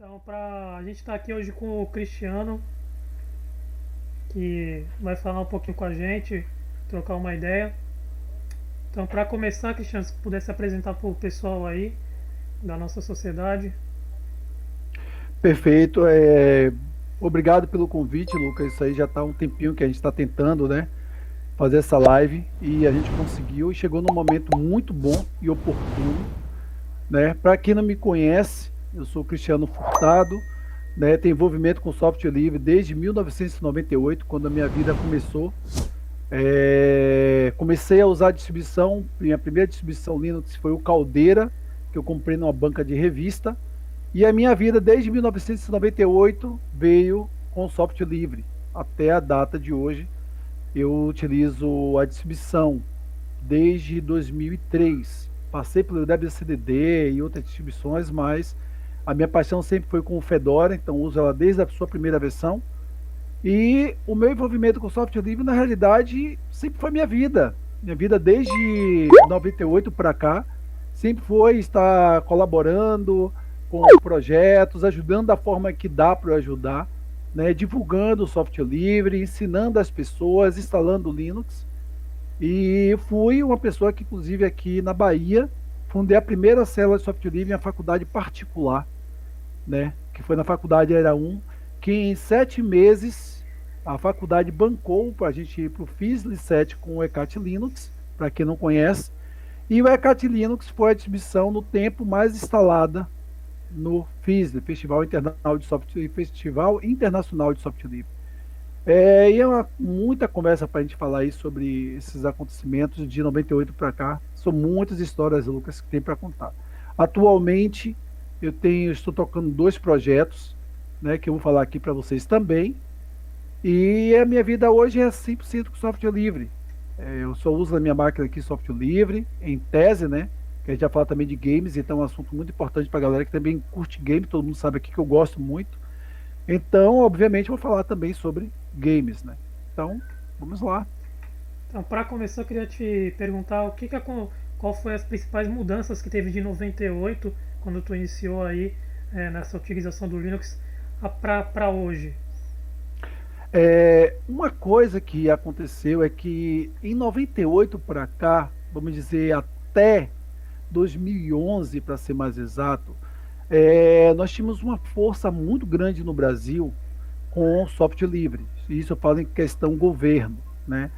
Então, a gente está aqui hoje com o Cristiano, que vai falar um pouquinho com a gente, trocar uma ideia. Então, para começar, Cristiano, se pudesse apresentar para o pessoal aí da nossa sociedade. Perfeito. Obrigado pelo convite, Lucas. Isso aí já está um tempinho que a gente está tentando, né, fazer essa live e a gente conseguiu e chegou num momento muito bom e oportuno, né? Para quem não me conhece, eu sou Cristiano Furtado, né? Tenho envolvimento com software livre desde 1998, quando a minha vida começou. Comecei a usar a distribuição, minha primeira distribuição Linux foi o Caldeira, que eu comprei numa banca de revista. E a minha vida desde 1998 veio com software livre. Até a data de hoje, eu utilizo a distribuição desde 2003. Passei pelo WCDD e outras distribuições, mas a minha paixão sempre foi com o Fedora, então uso ela desde a sua primeira versão. E o meu envolvimento com software livre, na realidade, sempre foi minha vida. Minha vida desde 98 para cá sempre foi estar colaborando com projetos, ajudando da forma que dá para ajudar, né? Divulgando o software livre, ensinando as pessoas, instalando Linux. E fui uma pessoa que, inclusive, aqui na Bahia, fundei a primeira célula de software livre em uma faculdade particular, né? Que foi na faculdade Era 1, que em 7 meses a faculdade bancou para a gente ir para o FISLI 7 com o ECAT Linux, para quem não conhece. E o ECAT Linux foi a distribuição no tempo mais instalada no FISLI, Festival Internacional de Software Livre. E é muita conversa para a gente falar aí sobre esses acontecimentos de 98 para cá. São muitas histórias, Lucas, que tem para contar. Atualmente, estou tocando dois projetos, né, que eu vou falar aqui para vocês também. E a minha vida hoje é 100% com software livre. Eu só uso na minha máquina aqui software livre, em tese, né? Que a gente já fala também de games, então é um assunto muito importante para a galera que também curte game, todo mundo sabe aqui que eu gosto muito. Então, obviamente, eu vou falar também sobre games, né? Então, vamos lá. Então, para começar, eu queria te perguntar qual foi as principais mudanças que teve de 98, quando tu iniciou aí nessa utilização do Linux, para hoje. Uma coisa que aconteceu é que em 98 para cá, vamos dizer até 2011, para ser mais exato, nós tínhamos uma força muito grande no Brasil com software livre. Isso eu falo em questão governo, né?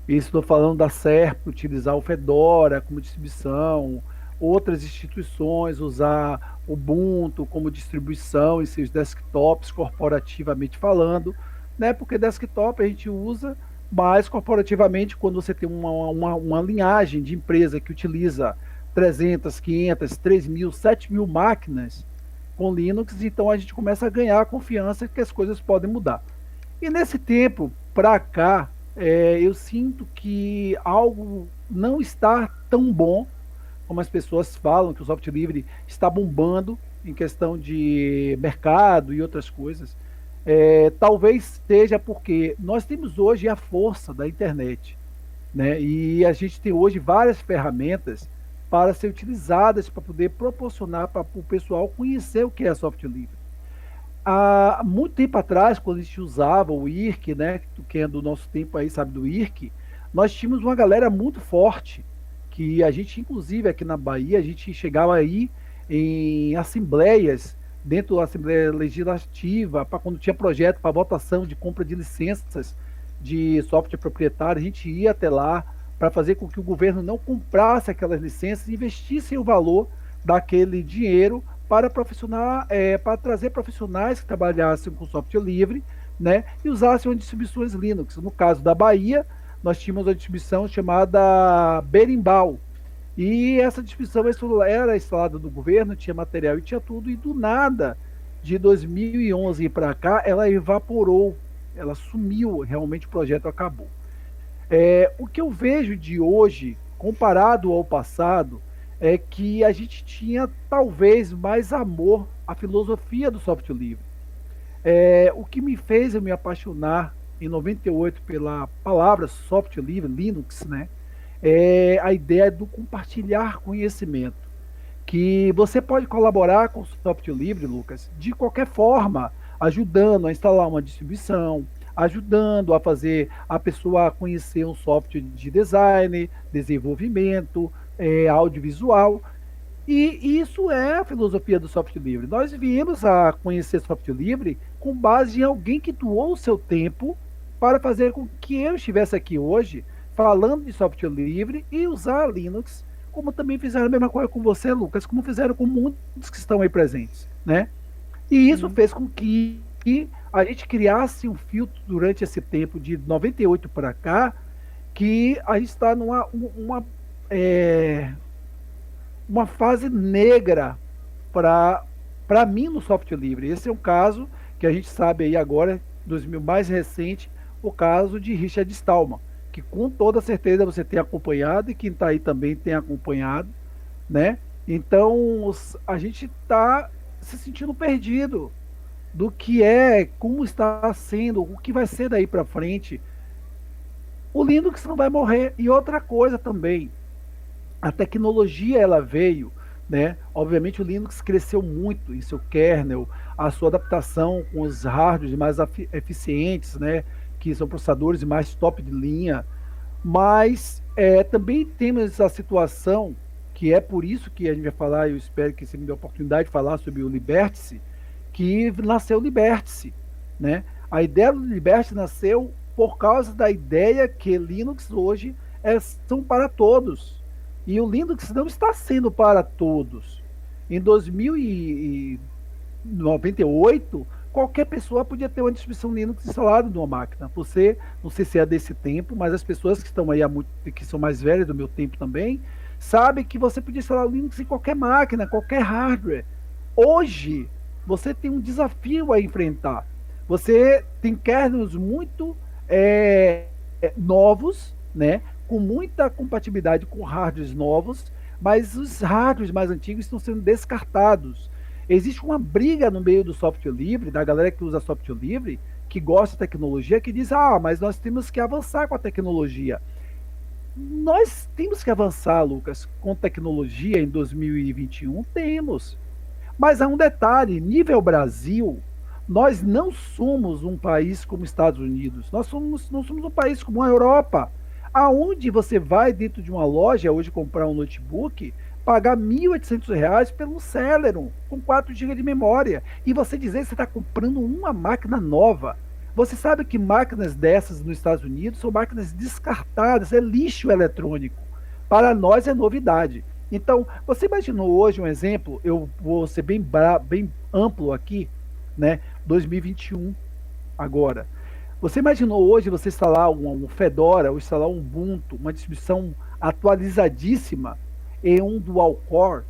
Isso estou falando da SERP utilizar o Fedora como distribuição, outras instituições usar o Ubuntu como distribuição em seus desktops, corporativamente falando, né? Porque desktop a gente usa mais corporativamente quando você tem uma linhagem de empresa que utiliza 300, 500, 3.000, 7.000 máquinas com Linux, então a gente começa a ganhar a confiança que as coisas podem mudar. E nesse tempo para cá, eu sinto que algo não está tão bom como as pessoas falam, que o software livre está bombando em questão de mercado e outras coisas. Talvez seja porque nós temos hoje a força da internet, né? E a gente tem hoje várias ferramentas para ser utilizadas para poder proporcionar para o pessoal conhecer o que é software livre. Há muito tempo atrás, quando a gente usava o IRC, né, quem é do nosso tempo aí sabe do IRC, nós tínhamos uma galera muito forte, que a gente, inclusive aqui na Bahia, a gente chegava aí em assembleias, dentro da Assembleia Legislativa, para quando tinha projeto para votação de compra de licenças de software proprietário, a gente ia até lá para fazer com que o governo não comprasse aquelas licenças e investisse o valor daquele dinheiro para para trazer profissionais que trabalhassem com software livre, né, e usassem as distribuições Linux. No caso da Bahia, nós tínhamos uma distribuição chamada Berimbau. E essa distribuição era instalada do governo, tinha material e tinha tudo, e do nada, de 2011 para cá, ela evaporou, ela sumiu, realmente o projeto acabou. O que eu vejo de hoje, comparado ao passado, é que a gente tinha talvez mais amor à filosofia do software livre. O que me fez eu me apaixonar em 98 pela palavra software livre, Linux, né? É a ideia do compartilhar conhecimento. que você pode colaborar com o software livre, Lucas, de qualquer forma, ajudando a instalar uma distribuição, ajudando a fazer a pessoa a conhecer um software de design, desenvolvimento, audiovisual. E isso é a filosofia do software livre. Nós viemos a conhecer software livre com base em alguém que doou o seu tempo para fazer com que eu estivesse aqui hoje falando de software livre e usar Linux, como também fizeram a mesma coisa com você, Lucas, como fizeram com muitos que estão aí presentes, né? E isso Sim. fez com que a gente criasse um filtro durante esse tempo de 98 para cá, que a gente está é, uma fase negra para mim no software livre. Esse é um caso que a gente sabe aí agora, 2000 mais recente, o caso de Richard Stallman, que com toda certeza você tem acompanhado e quem está aí também tem acompanhado, né? Então a gente está se sentindo perdido do que é, como está sendo, o que vai ser daí para frente. O Linux não vai morrer. E outra coisa também, a tecnologia ela veio, né? Obviamente o Linux cresceu muito em seu kernel, a sua adaptação com os hardwares mais eficientes, né? Que são processadores mais top de linha, mas também temos a situação que é por isso que a gente vai falar, eu espero que você me dê a oportunidade de falar sobre o Liberty, que nasceu o Liberty, né? A ideia do Liberty nasceu por causa da ideia que Linux hoje são para todos. E o Linux não está sendo para todos. Em 2098, qualquer pessoa podia ter uma distribuição Linux instalada numa máquina. Você, não sei se é desse tempo, mas as pessoas que estão aí há muito, que são mais velhas do meu tempo também, sabem que você podia instalar o Linux em qualquer máquina, qualquer hardware. Hoje, você tem um desafio a enfrentar. Você tem kernels muito novos, né? Com muita compatibilidade com hardwares novos, mas os hardwares mais antigos estão sendo descartados. Existe uma briga no meio do software livre, da galera que usa software livre, que gosta de tecnologia, que diz, mas nós temos que avançar com a tecnologia. Nós temos que avançar, Lucas, com tecnologia em 2021? Temos. Mas há um detalhe, nível Brasil, nós não somos um país como Estados Unidos, não somos um país como a Europa, aonde você vai dentro de uma loja hoje comprar um notebook, pagar R$ 1.800 pelo Celeron, com 4 GB de memória, e você dizer que você está comprando uma máquina nova. Você sabe que máquinas dessas nos Estados Unidos são máquinas descartadas, é lixo eletrônico. Para nós é novidade. Então, você imaginou hoje um exemplo, eu vou ser bem amplo aqui, né? 2021 agora. Você imaginou hoje você instalar um Fedora, ou instalar um Ubuntu, uma distribuição atualizadíssima em um dual core,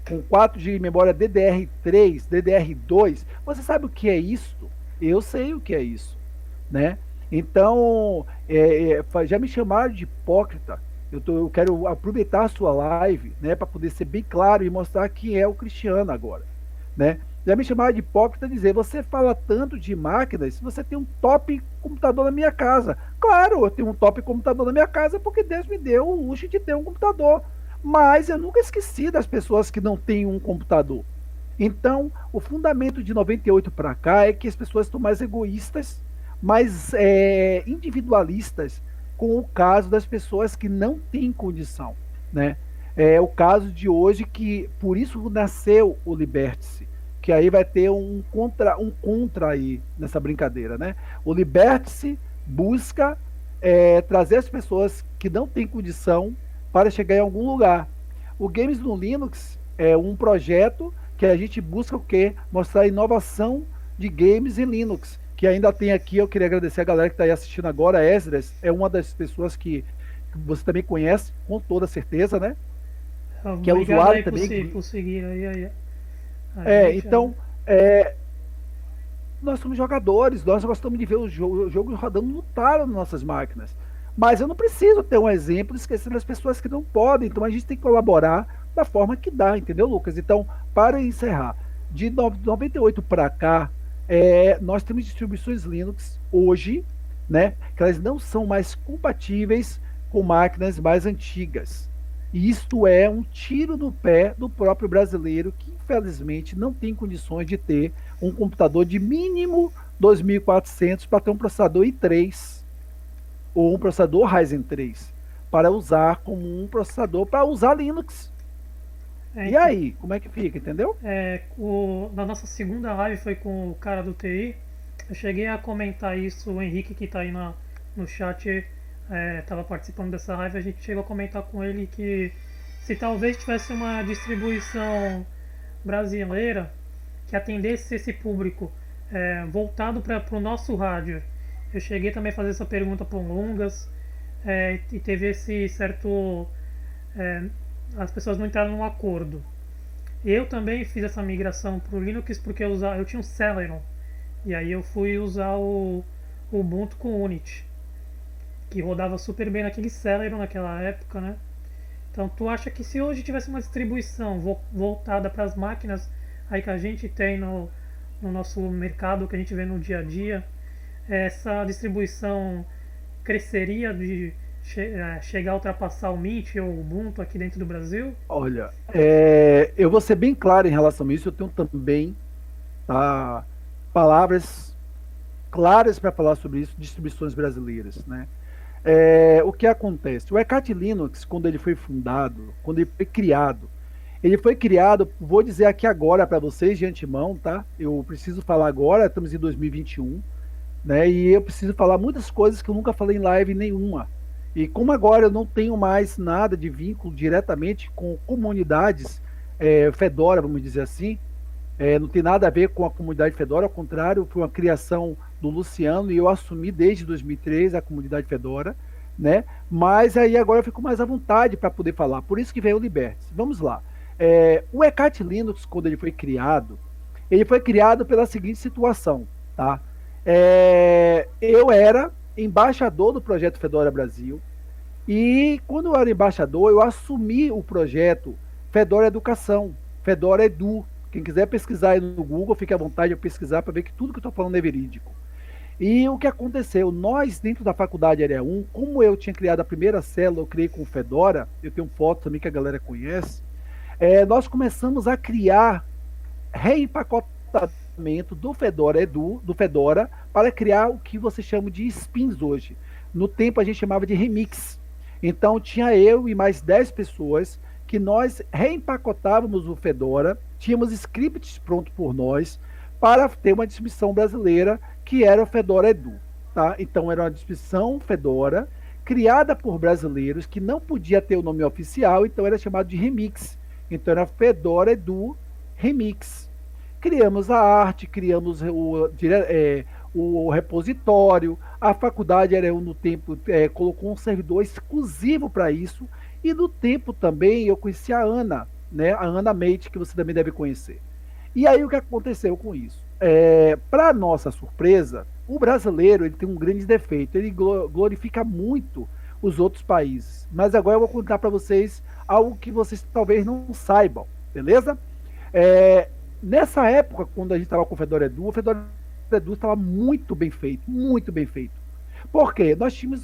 com 4 GB de memória DDR3, DDR2? Você sabe o que é isso? Eu sei o que é isso, né? Então, já me chamaram de hipócrita. Eu quero aproveitar a sua live, né, para poder ser bem claro e mostrar quem é o Cristiano agora, né? Já me chamaram de hipócrita dizer, você fala tanto de máquinas, você tem um top computador na minha casa. Claro, eu tenho um top computador na minha casa porque Deus me deu o luxo de ter um computador. Mas eu nunca esqueci das pessoas que não têm um computador. Então, o fundamento de 98 para cá é que as pessoas estão mais egoístas, mais individualistas com o caso das pessoas que não têm condição, né? É o caso de hoje que, por isso nasceu o Liberty-se, que aí vai ter um contra aí nessa brincadeira, né? O Liberty-se busca trazer as pessoas que não têm condição para chegar em algum lugar. O Games no Linux é um projeto que a gente busca o quê? Mostrar a inovação de games em Linux, que ainda tem aqui, eu queria agradecer a galera que está aí assistindo agora, a Esdras é uma das pessoas que você também conhece, com toda certeza, né? Que é Obrigado usuário aí também. por seguir aí a gente. Então, nós somos jogadores, nós gostamos de ver o jogo rodando no talo nas nossas máquinas. Mas eu não preciso ter um exemplo esquecendo as pessoas que não podem, então a gente tem que colaborar da forma que dá, entendeu, Lucas? Então, para encerrar, de 98 para cá, nós temos distribuições Linux hoje, né, que elas não são mais compatíveis com máquinas mais antigas. E isto é um tiro no pé do próprio brasileiro, que infelizmente não tem condições de ter um computador de mínimo 2.400 para ter um processador i3 ou um processador Ryzen 3 para usar como um processador para usar Linux. É, E então, aí, como é que fica, entendeu? na nossa segunda live foi com o cara do TI. Eu cheguei a comentar isso, o Henrique que está aí no chat estava participando dessa live, a gente chegou a comentar com ele que se talvez tivesse uma distribuição brasileira que atendesse esse público voltado para o nosso rádio. Eu cheguei também a fazer essa pergunta para o Lungas e teve esse certo. é, as pessoas não entraram num acordo. Eu também fiz essa migração para o Linux porque eu tinha um Celeron e aí eu fui usar o Ubuntu com o Unity, que rodava super bem naquele Celeron naquela época, né? Então, tu acha que se hoje tivesse uma distribuição voltada para as máquinas aí que a gente tem no nosso mercado, que a gente vê no dia a dia, essa distribuição cresceria de chegar a ultrapassar o Mint ou o Ubuntu aqui dentro do Brasil? Olha, eu vou ser bem claro em relação a isso. Eu tenho também, tá, palavras claras para falar sobre isso, distribuições brasileiras, né? O que acontece? O ECAT Linux, quando ele foi fundado, quando ele foi criado, vou dizer aqui agora para vocês de antemão, tá? Eu preciso falar agora, estamos em 2021, né? E eu preciso falar muitas coisas que eu nunca falei em live nenhuma. E como agora eu não tenho mais nada de vínculo diretamente com comunidades Fedora, vamos dizer assim, não tem nada a ver com a comunidade Fedora, ao contrário, foi uma criação do Luciano e eu assumi desde 2003 a comunidade Fedora, né? Mas aí agora eu fico mais à vontade para poder falar. Por isso que veio o Liberty. Vamos lá. O ECAT Linux, quando ele foi criado pela seguinte situação, tá? Eu era embaixador do projeto Fedora Brasil e quando eu era embaixador, eu assumi o projeto Fedora Educação, Fedora Edu. Quem quiser pesquisar aí no Google, fique à vontade de pesquisar para ver que tudo que eu estou falando é verídico. E o que aconteceu? Nós, dentro da faculdade Área 1, como eu tinha criado a primeira célula, eu criei com o Fedora, eu tenho fotos também que a galera conhece, nós começamos a criar reempacotamento do Fedora Edu, do Fedora, para criar o que você chama de spins hoje. No tempo a gente chamava de remix. Então tinha eu e mais 10 pessoas que nós reempacotávamos o Fedora, tínhamos scripts prontos por nós para ter uma distribuição brasileira que era o Fedora Edu. Tá? Então era uma distribuição Fedora criada por brasileiros que não podia ter o nome oficial, então era chamado de remix. Então era Fedora Edu Remix. Criamos a arte, criamos o repositório, a faculdade era no tempo colocou um servidor exclusivo para isso, e no tempo também eu conheci a Ana, né? A Ana Mate, que você também deve conhecer. E aí o que aconteceu com isso? Para nossa surpresa, o brasileiro ele tem um grande defeito, ele glorifica muito os outros países. Mas agora eu vou contar para vocês algo que vocês talvez não saibam, beleza? Nessa época, quando a gente estava com o Fedora Edu estava muito bem feito, muito bem feito. Por quê? Nós tínhamos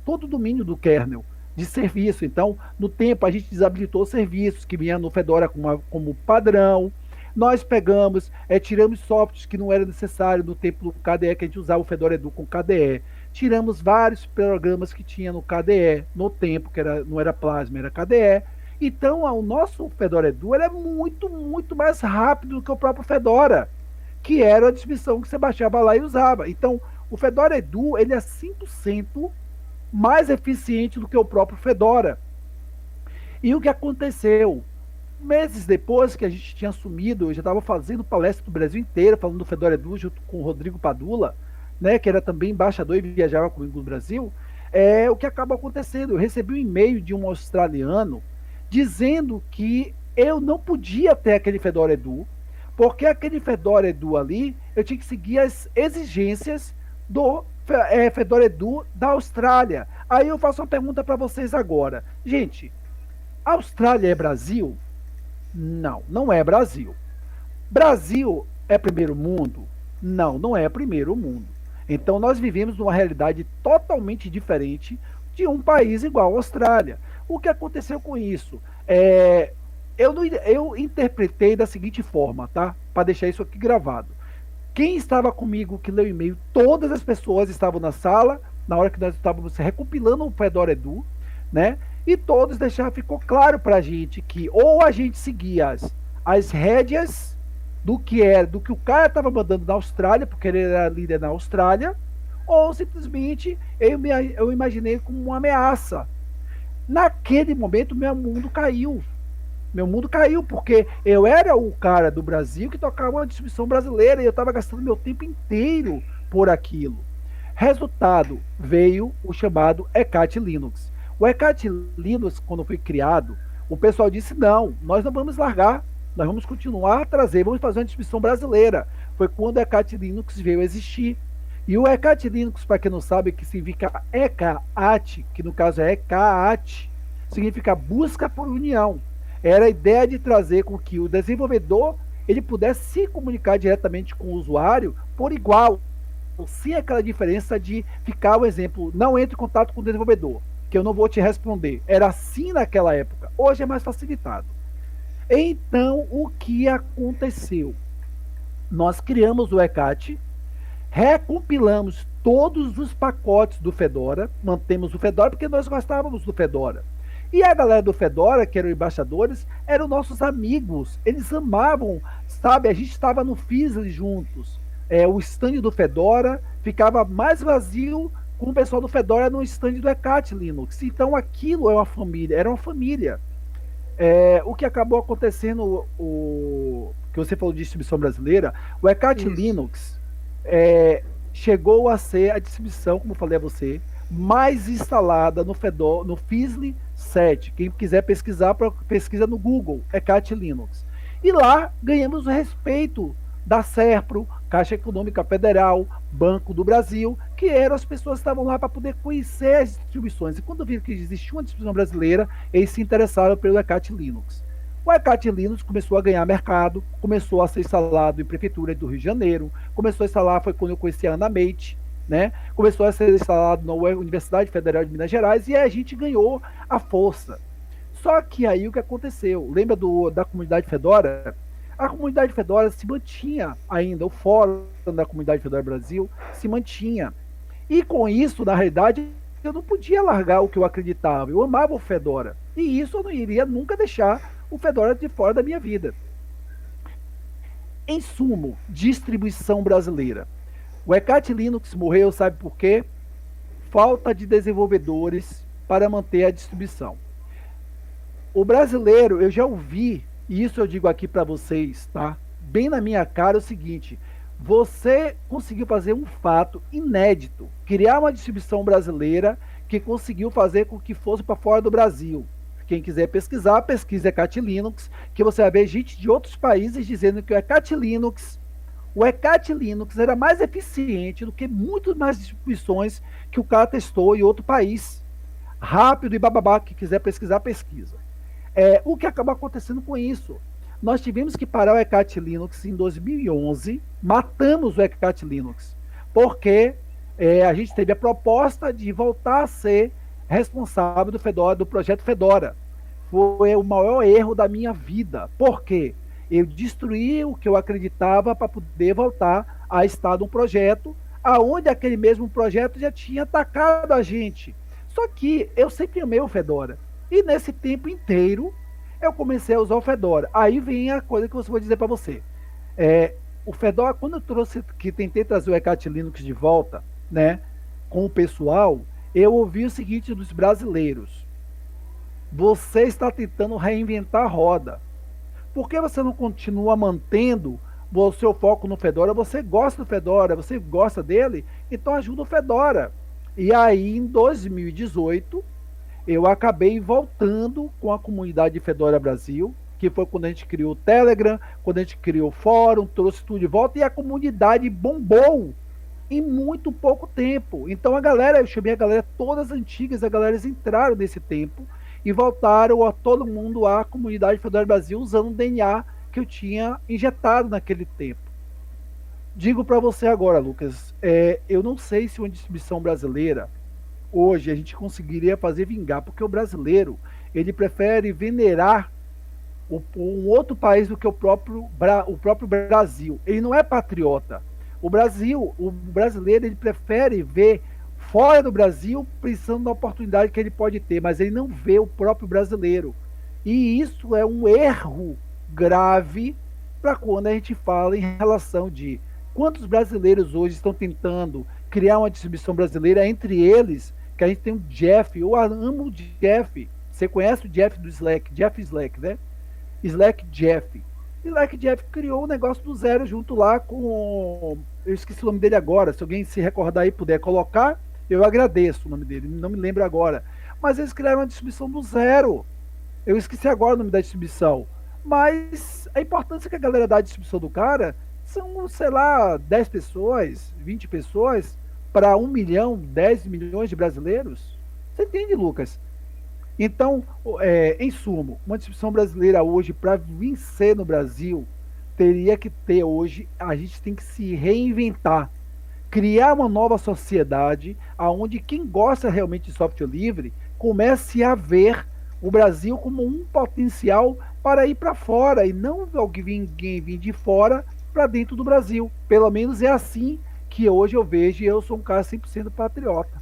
todo o domínio do kernel de serviço. Então, no tempo, a gente desabilitou serviços que vinham no Fedora como padrão. Nós pegamos, tiramos softwares que não era necessário no tempo do KDE, que a gente usava o Fedora Edu com KDE. Tiramos vários programas que tinha no KDE, no tempo, que não era Plasma, era KDE. Então, o nosso Fedora Edu era muito, muito mais rápido do que o próprio Fedora, que era a distribuição que você baixava lá e usava. Então, o Fedora Edu ele é 100% mais eficiente do que o próprio Fedora. E o que aconteceu? Meses depois que a gente tinha assumido, eu já estava fazendo palestra do Brasil inteiro, falando do Fedora Edu junto com o Rodrigo Padula, né, que era também embaixador e viajava comigo no Brasil. O que acaba acontecendo? Eu recebi um e-mail de um australiano dizendo que eu não podia ter aquele Fedora Edu, porque aquele Fedora Edu ali, eu tinha que seguir as exigências do Fedora Edu da Austrália. Aí eu faço uma pergunta para vocês agora. Gente, Austrália é Brasil? Não, não é Brasil. Brasil é primeiro mundo? Não, não é primeiro mundo. Então nós vivemos numa realidade totalmente diferente de um país igual a Austrália. O que aconteceu com isso? Eu interpretei da seguinte forma, tá? Para deixar isso aqui gravado. Quem estava comigo que leu o e-mail, todas as pessoas estavam na sala, na hora que nós estávamos recompilando o Fedora Edu, né? E todos deixaram, ficou claro para a gente que ou a gente seguia as rédeas do que o cara estava mandando na Austrália, porque ele era líder na Austrália, ou simplesmente eu imaginei como uma ameaça. Naquele momento, meu mundo caiu. Meu mundo caiu, porque eu era o cara do Brasil que tocava uma distribuição brasileira e eu estava gastando meu tempo inteiro por aquilo. Resultado, veio o chamado ECAT Linux. O ECAT Linux, quando foi criado, o pessoal disse, não, nós não vamos largar, nós vamos continuar a trazer, vamos fazer uma distribuição brasileira. Foi quando o ECAT Linux veio a existir. E o ECAT Linux, para quem não sabe, que significa ECAT, que no caso é ECAT, significa busca por união. Era a ideia de trazer com que o desenvolvedor ele pudesse se comunicar diretamente com o usuário por igual, sem aquela diferença de ficar, o exemplo, não entre em contato com o desenvolvedor, que eu não vou te responder. Era assim naquela época. Hoje é mais facilitado. Então, o que aconteceu? Nós criamos o ECAT, recompilamos todos os pacotes do Fedora, mantemos o Fedora porque nós gostávamos do Fedora. E a galera do Fedora, que eram embaixadores, eram nossos amigos. Eles amavam, sabe? A gente estava no Fizzle juntos. O stand do Fedora ficava mais vazio com o pessoal do Fedora no stand do ECAT Linux. Então aquilo é uma família, era uma família. O que acabou acontecendo, que você falou de distribuição brasileira, o ECAT Linux chegou a ser a distribuição, como eu falei a você, mais instalada no Fedora, no Fizzle 7. Quem quiser pesquisar, pesquisa no Google, ECAT Linux. E lá ganhamos o respeito da SERPRO, Caixa Econômica Federal, Banco do Brasil, que eram as pessoas que estavam lá para poder conhecer as distribuições. E quando viram que existia uma distribuição brasileira, eles se interessaram pelo ECAT Linux. O ECAT Linux começou a ganhar mercado, começou a ser instalado em prefeitura do Rio de Janeiro, começou a instalar, foi quando eu conheci a Ana Meite, né? Começou a ser instalado na Universidade Federal de Minas Gerais e a gente ganhou a força. Só que aí o que aconteceu? Lembra da comunidade Fedora? A comunidade Fedora se mantinha ainda, o fórum da comunidade Fedora Brasil se mantinha. E com isso, na realidade, eu não podia largar o que eu acreditava. Eu amava o Fedora. E isso eu não iria nunca deixar o Fedora de fora da minha vida. Em sumo, distribuição brasileira. O ECAT Linux morreu, sabe por quê? Falta de desenvolvedores para manter a distribuição. O brasileiro, eu já ouvi, e isso eu digo aqui para vocês, tá? Bem na minha cara é o seguinte, você conseguiu fazer um fato inédito, criar uma distribuição brasileira que conseguiu fazer com que fosse para fora do Brasil. Quem quiser pesquisar, pesquise ECAT Linux, que você vai ver gente de outros países dizendo que o ECAT Linux era mais eficiente do que muito mais distribuições que o cara testou em outro país. Rápido e bababá, que quiser pesquisar, pesquisa. O que acabou acontecendo com isso? Nós tivemos que parar o ECAT Linux em 2011, matamos o ECAT Linux, porque a gente teve a proposta de voltar a ser responsável do Fedora, do projeto Fedora. Foi o maior erro da minha vida. Por quê? Eu destruí o que eu acreditava para poder voltar a estar num projeto aonde aquele mesmo projeto já tinha atacado a gente. Só que eu sempre amei o Fedora. E nesse tempo inteiro eu comecei a usar o Fedora. Aí vem a coisa que eu vou dizer para você. O Fedora, quando eu tentei trazer o ECAT Linux de volta, né, com o pessoal, eu ouvi o seguinte dos brasileiros: você está tentando reinventar a roda. Por que você não continua mantendo o seu foco no Fedora? Você gosta do Fedora, você gosta dele, então ajuda o Fedora. E aí, em 2018, eu acabei voltando com a comunidade de Fedora Brasil, que foi quando a gente criou o Telegram, quando a gente criou o fórum, trouxe tudo de volta, e a comunidade bombou em muito pouco tempo. Então eu chamei a galera, todas as antigas, as galeras entraram nesse tempo, e voltaram a todo mundo à comunidade Fedora Brasil usando o DNA que eu tinha injetado naquele tempo. Digo para você agora, Lucas, eu não sei se uma distribuição brasileira, hoje, a gente conseguiria fazer vingar, porque o brasileiro, ele prefere venerar um outro país do que o próprio Brasil. Ele não é patriota. O brasileiro, ele prefere ver fora do Brasil pensando na oportunidade que ele pode ter, mas ele não vê o próprio brasileiro. E isso é um erro grave para quando a gente fala em relação de quantos brasileiros hoje estão tentando criar uma distribuição brasileira, entre eles, que a gente tem o Jeff, eu amo o Jeff. Você conhece o Jeff do Slack, Jeff Slack, né? Slack Jeff. Slack Jeff criou um negócio do zero junto lá com. Eu esqueci o nome dele agora. Se alguém se recordar aí puder colocar, eu agradeço o nome dele. Não me lembro agora. Mas eles criaram uma distribuição do zero. Eu esqueci agora o nome da distribuição. Mas a importância que a galera dá à distribuição do cara são, sei lá, 10 pessoas, 20 pessoas para 1 milhão, 10 milhões de brasileiros. Você entende, Lucas? Então, em sumo, uma distribuição brasileira hoje, para vencer no Brasil, teria que ter hoje, a gente tem que se reinventar, criar uma nova sociedade, onde quem gosta realmente de software livre comece a ver o Brasil como um potencial para ir para fora, e não alguém vir de fora para dentro do Brasil. Pelo menos é assim que hoje eu vejo, e eu sou um cara 100% patriota.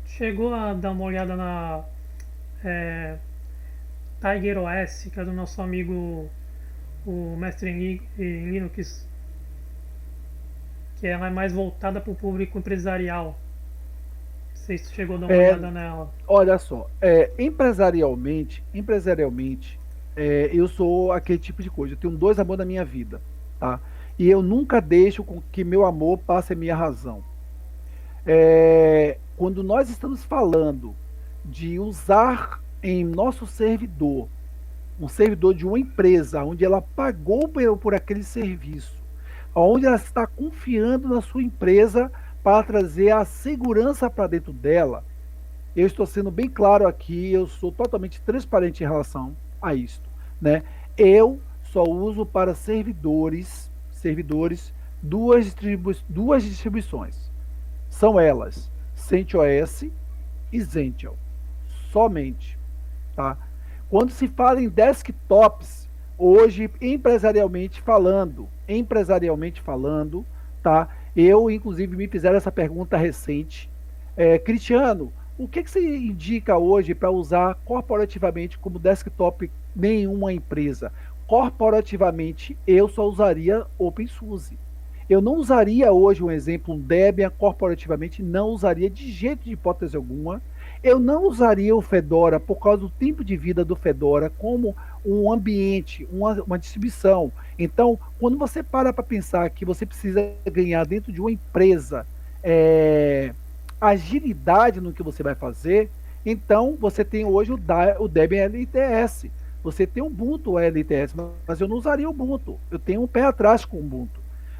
Chegou a dar uma olhada na Tiger OS, que é do nosso amigo, o mestre em Linux, que é mais voltada para o público empresarial. Não sei se tu chegou a dar uma olhada nela. Olha só, empresarialmente, eu sou aquele tipo de coisa. Eu tenho 2 amores na minha vida, tá? E eu nunca deixo com que meu amor passe a minha razão. Quando nós estamos falando de usar em nosso servidor, um servidor de uma empresa, onde ela pagou por aquele serviço, onde ela está confiando na sua empresa para trazer a segurança para dentro dela, eu estou sendo bem claro aqui, eu sou totalmente transparente em relação a isto, né? Eu só uso para servidores, duas distribuições. São elas, CentOS e Zentel. Somente, tá? Quando se fala em desktops, hoje, empresarialmente falando, tá? Eu, inclusive, me fizeram essa pergunta recente. Cristiano, o que você indica hoje para usar corporativamente como desktop nenhuma empresa? Corporativamente, eu só usaria OpenSUSE. Eu não usaria hoje um exemplo, um Debian corporativamente, não usaria de jeito, de hipótese alguma. Eu não usaria o Fedora por causa do tempo de vida do Fedora como um ambiente, uma distribuição. Então, quando você para pensar que você precisa ganhar dentro de uma empresa agilidade no que você vai fazer, então você tem hoje o Debian LTS. Você tem o Ubuntu LTS, mas eu não usaria o Ubuntu. Eu tenho um pé atrás com o Ubuntu.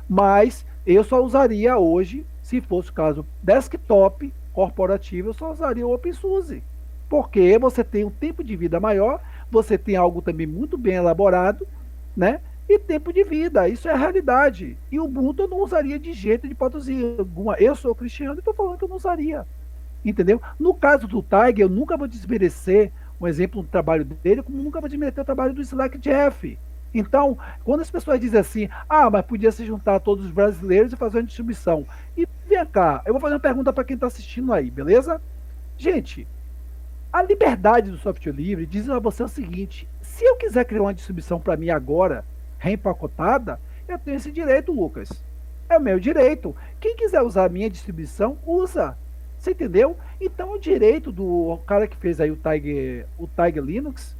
Mas eu só usaria hoje, se fosse o caso desktop corporativo, eu só usaria o OpenSUSE. Porque você tem um tempo de vida maior, você tem algo também muito bem elaborado, né? E tempo de vida, isso é a realidade. E o Ubuntu eu não usaria de jeito de hipótese alguma. Eu sou cristiano e estou falando que eu não usaria. Entendeu? No caso do Tiger, eu nunca vou desmerecer um exemplo do trabalho dele, como nunca vou desmerecer o trabalho do Slack Jeff. Então, quando as pessoas dizem assim, mas podia se juntar a todos os brasileiros e fazer uma distribuição. E vem cá, eu vou fazer uma pergunta para quem está assistindo aí, beleza? Gente, a liberdade do software livre diz a você o seguinte: se eu quiser criar uma distribuição para mim agora, reempacotada, eu tenho esse direito, Lucas. É o meu direito. Quem quiser usar a minha distribuição, usa. Você entendeu? Então, o direito do cara que fez aí o Tiger Linux,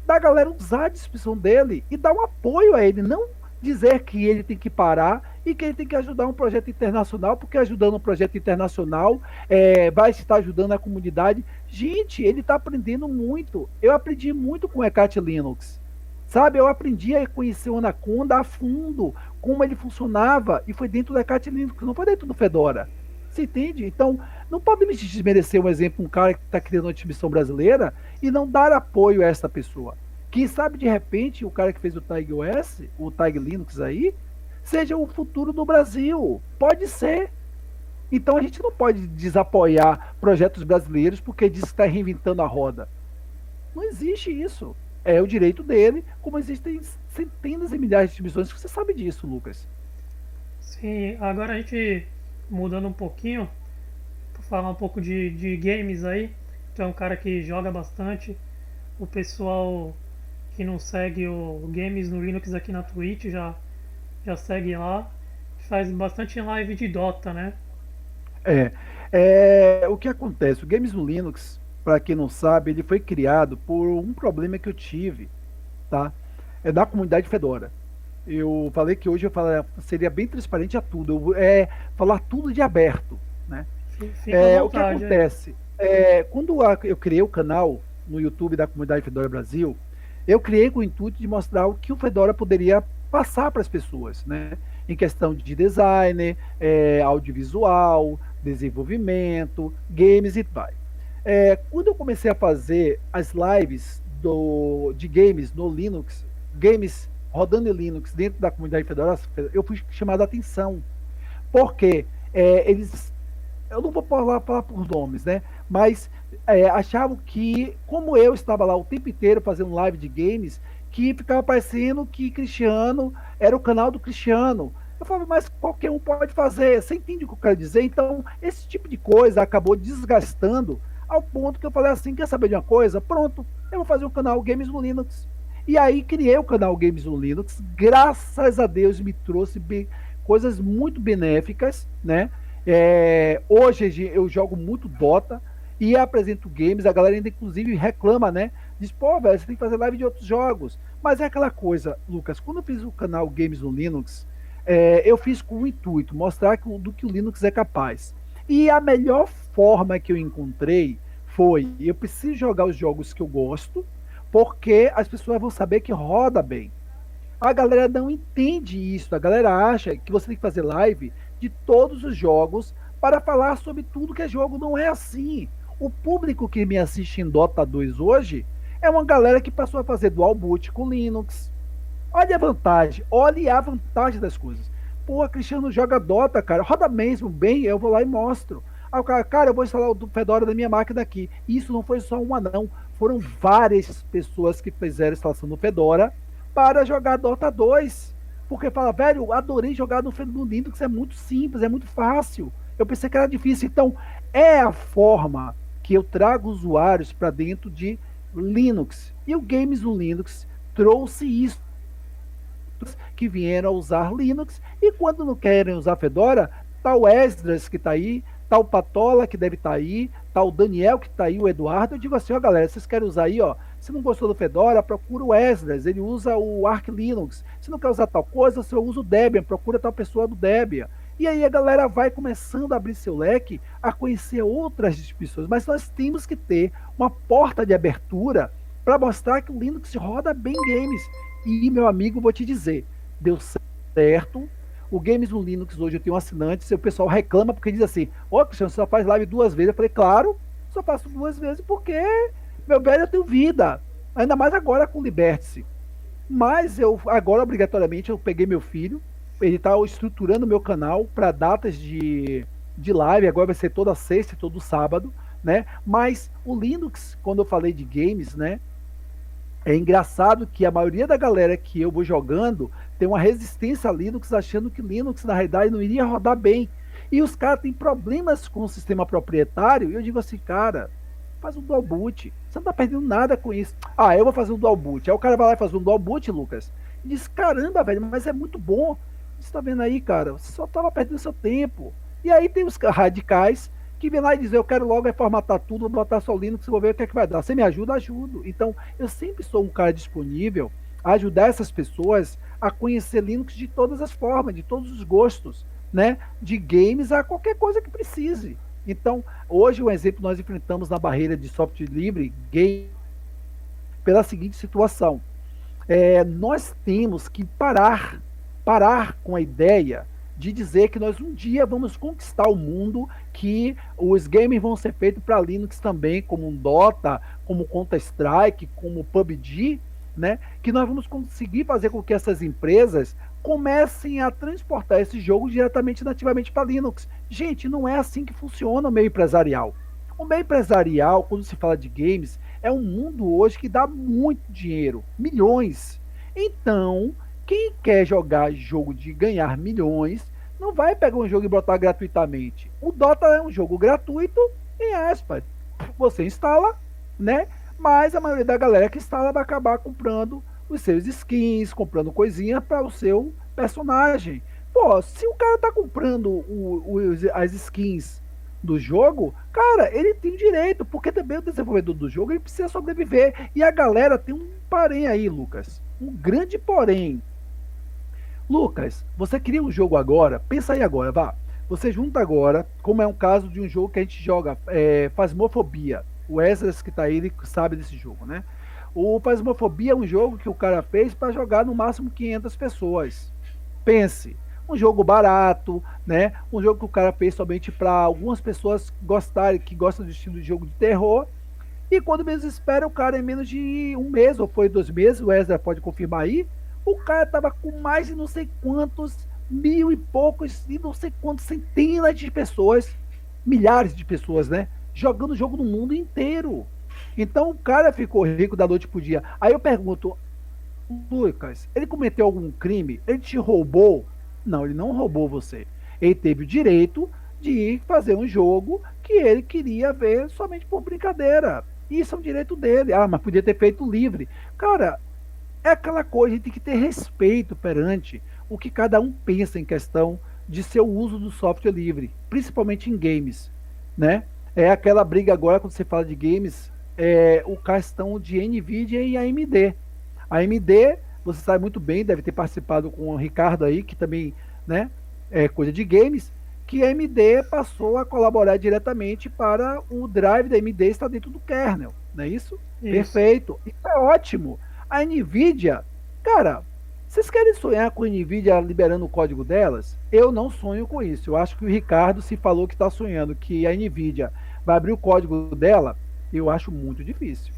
da galera usar a distribuição dele e dar um apoio a ele, não dizer que ele tem que parar e que ele tem que ajudar um projeto internacional, porque ajudando um projeto internacional vai estar ajudando a comunidade. Gente, ele está aprendendo muito. Eu aprendi muito com o Ecat Linux. Sabe, eu aprendi a conhecer o Anaconda a fundo, como ele funcionava, e foi dentro do Ecat Linux, não foi dentro do Fedora. Você entende? Então, não pode me desmerecer um exemplo, um cara que está criando uma distribuição brasileira e não dar apoio a essa pessoa. Quem sabe, de repente, o cara que fez o Tiger OS, o Tiger Linux aí, seja o futuro do Brasil. Pode ser. Então a gente não pode desapoiar projetos brasileiros porque diz que está reinventando a roda. Não existe isso. É o direito dele, como existem centenas e milhares de instituições que você sabe disso, Lucas. Sim, agora a gente mudando um pouquinho, para falar um pouco de games aí. Tu é um cara que joga bastante. O pessoal que não segue o Games no Linux aqui na Twitch já segue lá. Faz bastante live de Dota, né? É, o que acontece? O Games no Linux, para quem não sabe, ele foi criado por um problema que eu tive, tá? É da comunidade Fedora. Eu falei que hoje seria bem transparente a tudo, falar tudo de aberto, né? Fica à O que vontade aí. acontece? Quando eu criei o canal no YouTube da comunidade Fedora Brasil, eu criei com o intuito de mostrar o que o Fedora poderia passar para as pessoas, né? Em questão de design, audiovisual, desenvolvimento, games e tal. Quando eu comecei a fazer as lives de games no Linux, games rodando em Linux dentro da comunidade Fedora, eu fui chamado a atenção, porque eles, eu não vou falar por nomes, né? Mas achavam que, como eu estava lá o tempo inteiro fazendo live de games, que ficava parecendo que Cristiano era o canal do Cristiano. Eu falava, mas qualquer um pode fazer, você entende o que eu quero dizer? Então, esse tipo de coisa acabou desgastando ao ponto que eu falei assim, quer saber de uma coisa? Pronto, eu vou fazer um canal Games no Linux. E aí criei o canal Games no Linux, graças a Deus me trouxe coisas muito benéficas, né? Hoje eu jogo muito Dota e apresento games, a galera ainda inclusive reclama, né? Diz, pô, velho, você tem que fazer live de outros jogos. Mas é aquela coisa, Lucas, quando eu fiz o canal Games no Linux, eu fiz com o intuito, mostrar do que o Linux é capaz. E a melhor forma que eu encontrei foi, eu preciso jogar os jogos que eu gosto, porque as pessoas vão saber que roda bem. A galera não entende isso. A galera acha que você tem que fazer live de todos os jogos para falar sobre tudo que é jogo. Não é assim. O público que me assiste em Dota 2 hoje é uma galera que passou a fazer dual boot com Linux. Olha a vantagem das coisas. Pô, Cristiano joga Dota, cara, roda mesmo bem, eu vou lá e mostro. Aí o cara, eu vou instalar o Fedora da minha máquina aqui. E isso não foi só uma, não. Foram várias pessoas que fizeram a instalação do Fedora para jogar Dota 2. Porque fala, velho, eu adorei jogar no Linux, é muito simples, é muito fácil. Eu pensei que era difícil. Então, é a forma que eu trago usuários para dentro de Linux. E o Games no Linux trouxe isso, que vieram a usar Linux, e quando não querem usar Fedora, tá o Esdras que está aí, tá o Patola que deve estar aí, tá o Daniel que está aí, o Eduardo. Eu digo assim, ó galera, vocês querem usar aí, ó, se não gostou do Fedora, procura o Esdras, ele usa o Arch Linux. Se não quer usar tal coisa, você usa o Debian, procura tal pessoa do Debian. E aí a galera vai começando a abrir seu leque, a conhecer outras distribuições, mas nós temos que ter uma porta de abertura para mostrar que o Linux roda bem games. E, meu amigo, vou te dizer, deu certo. O Games no Linux hoje eu tenho assinantes, e o pessoal reclama porque diz assim, ô Cristiano, você só faz live 2 vezes. Eu falei, claro, só faço 2 vezes porque, meu velho, eu tenho vida. Ainda mais agora com o Liberty. Mas eu, agora, obrigatoriamente, eu peguei meu filho, ele está estruturando o meu canal para datas de live, agora vai ser toda sexta e todo sábado, né? Mas o Linux, quando eu falei de games, né? É engraçado que a maioria da galera que eu vou jogando tem uma resistência a Linux, achando que Linux, na realidade, não iria rodar bem. E os caras têm problemas com o sistema proprietário, e eu digo assim, cara, faz um dual boot. Você não tá perdendo nada com isso. Ah, eu vou fazer um dual boot. Aí o cara vai lá e faz um dual boot, Lucas, e diz, caramba, velho, mas é muito bom. Você tá vendo aí, cara? Você só tava perdendo seu tempo. E aí tem os radicais que vem lá e diz, eu quero logo formatar tudo, botar só o Linux, vou ver o que é que vai dar. Você me ajuda? Ajudo. Então, eu sempre sou um cara disponível a ajudar essas pessoas a conhecer Linux de todas as formas, de todos os gostos, né? De games a qualquer coisa que precise. Então, hoje, um exemplo, nós enfrentamos na barreira de software livre, game, pela seguinte situação. Nós temos que parar com a ideia de dizer que nós um dia vamos conquistar o mundo, que os games vão ser feitos para Linux também, como um Dota, como Counter-Strike, como PUBG, né, que nós vamos conseguir fazer com que essas empresas comecem a transportar esse jogo diretamente nativamente para Linux. Gente, não é assim que funciona o meio empresarial. O meio empresarial, quando se fala de games, é um mundo hoje que dá muito dinheiro, milhões. Então, quem quer jogar jogo de ganhar milhões, não vai pegar um jogo e botar gratuitamente. O Dota é um jogo gratuito, em aspas. Você instala, né? Mas a maioria da galera que instala vai acabar comprando os seus skins, comprando coisinha para o seu personagem. Pô, se o cara tá comprando as skins do jogo, cara, ele tem direito, porque também o desenvolvedor do jogo ele precisa sobreviver. E a galera tem um porém aí, Lucas. Um grande porém. Lucas, você cria um jogo agora, pensa aí agora, vá. Você junta agora, como é um caso de um jogo que a gente joga, Phasmophobia. O Esdras que tá aí, ele sabe desse jogo, né? O Phasmophobia é um jogo que o cara fez para jogar no máximo 500 pessoas. Pense, um jogo barato, né? Um jogo que o cara fez somente para algumas pessoas gostarem, que gostam do estilo de jogo de terror. E quando menos espera, o cara em menos de um mês, ou foi 2 meses, o Ezra pode confirmar aí, o cara tava com mais de não sei quantos, mil e poucos, e não sei quantos, centenas de pessoas, milhares de pessoas, né? Jogando o jogo no mundo inteiro. Então o cara ficou rico da noite pro dia. Aí eu pergunto, Lucas, ele cometeu algum crime? Ele te roubou? Não, ele não roubou você. Ele teve o direito de fazer um jogo que ele queria ver somente por brincadeira. Isso é um direito dele. Ah, mas podia ter feito livre. Cara, é aquela coisa, a gente tem que ter respeito perante o que cada um pensa em questão de seu uso do software livre, principalmente em games, né? É aquela briga agora quando você fala de games, o questão de Nvidia e AMD. A AMD, você sabe muito bem, deve ter participado com o Ricardo aí, que também, né, é coisa de games, que a AMD passou a colaborar diretamente para o drive da AMD estar dentro do kernel, não é isso? Isso. Perfeito. Isso é ótimo. A Nvidia, cara, vocês querem sonhar com a Nvidia liberando o código delas? Eu não sonho com isso. Eu acho que o Ricardo se falou que está sonhando que a Nvidia vai abrir o código dela, eu acho muito difícil.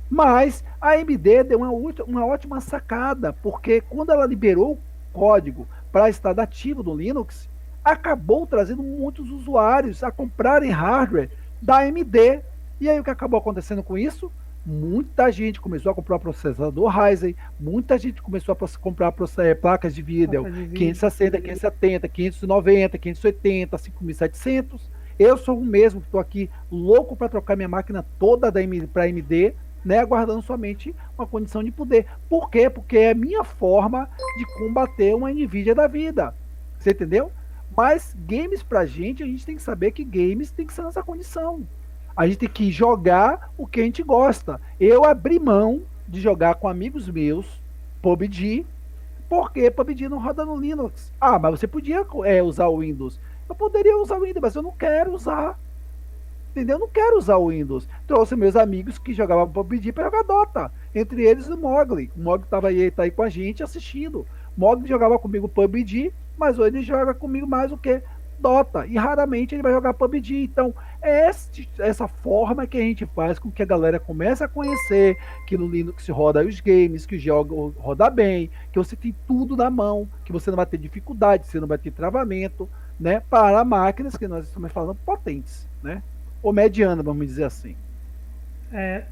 Mas a AMD deu uma ótima sacada, porque quando ela liberou o código para estar ativo no Linux, acabou trazendo muitos usuários a comprarem hardware da AMD. E aí o que acabou acontecendo com isso? Muita gente começou a comprar processador Ryzen, muita gente começou a comprar placas de vídeo 560, 570, 590, 580, 5700. Eu sou o mesmo que estou aqui louco para trocar minha máquina toda para AMD, né, aguardando somente uma condição de poder. Por quê? Porque é a minha forma de combater uma Nvidia da vida. Você entendeu? Mas games pra gente, a gente tem que saber que games tem que ser nessa condição. A gente tem que jogar o que a gente gosta. Eu abri mão de jogar com amigos meus PUBG, porque PUBG não roda no Linux. Ah, mas você podia usar o Windows. Eu poderia usar o Windows, mas eu não quero usar. Entendeu? Eu não quero usar o Windows. Trouxe meus amigos que jogavam PUBG para jogar Dota. Entre eles o Mogli. O Mogli tá aí com a gente assistindo. O Mogli jogava comigo PUBG, mas hoje ele joga comigo mais o que? Dota. E raramente ele vai jogar PUBG. Então, é essa forma que a gente faz com que a galera comece a conhecer que no Linux roda os games, que o jogo roda bem, que você tem tudo na mão, que você não vai ter dificuldade, você não vai ter travamento, né? Para máquinas que nós estamos falando potentes, né? Ou mediana, vamos dizer assim.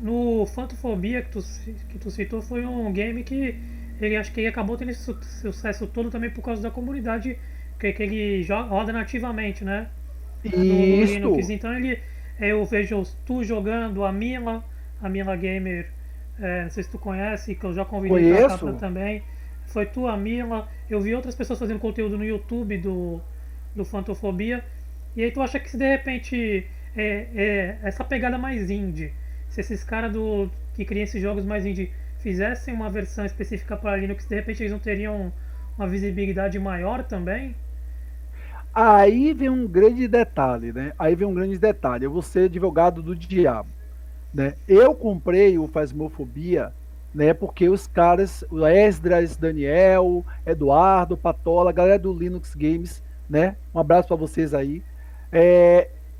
No Phasmophobia que tu citou foi um game que ele acho que ele acabou tendo esse sucesso todo também por causa da comunidade que ele roda nativamente, né? No Linux. Então eu vejo tu jogando, a Mila Gamer, não sei se tu conhece, que eu já convidei pra cá também. Foi tu, a Mila. Eu vi outras pessoas fazendo conteúdo no YouTube do Phasmophobia. E aí tu acha que se de repente essa pegada mais indie, se esses caras que criam esses jogos mais indie fizessem uma versão específica para Linux, de repente eles não teriam uma visibilidade maior também? Aí vem um grande detalhe, né? Aí vem um grande detalhe. Eu vou ser advogado do diabo, né? Eu comprei o Phasmophobia, né? Porque os caras, o Esdras, Daniel, Eduardo, Patola, a galera do Linux Games, né? Um abraço para vocês aí.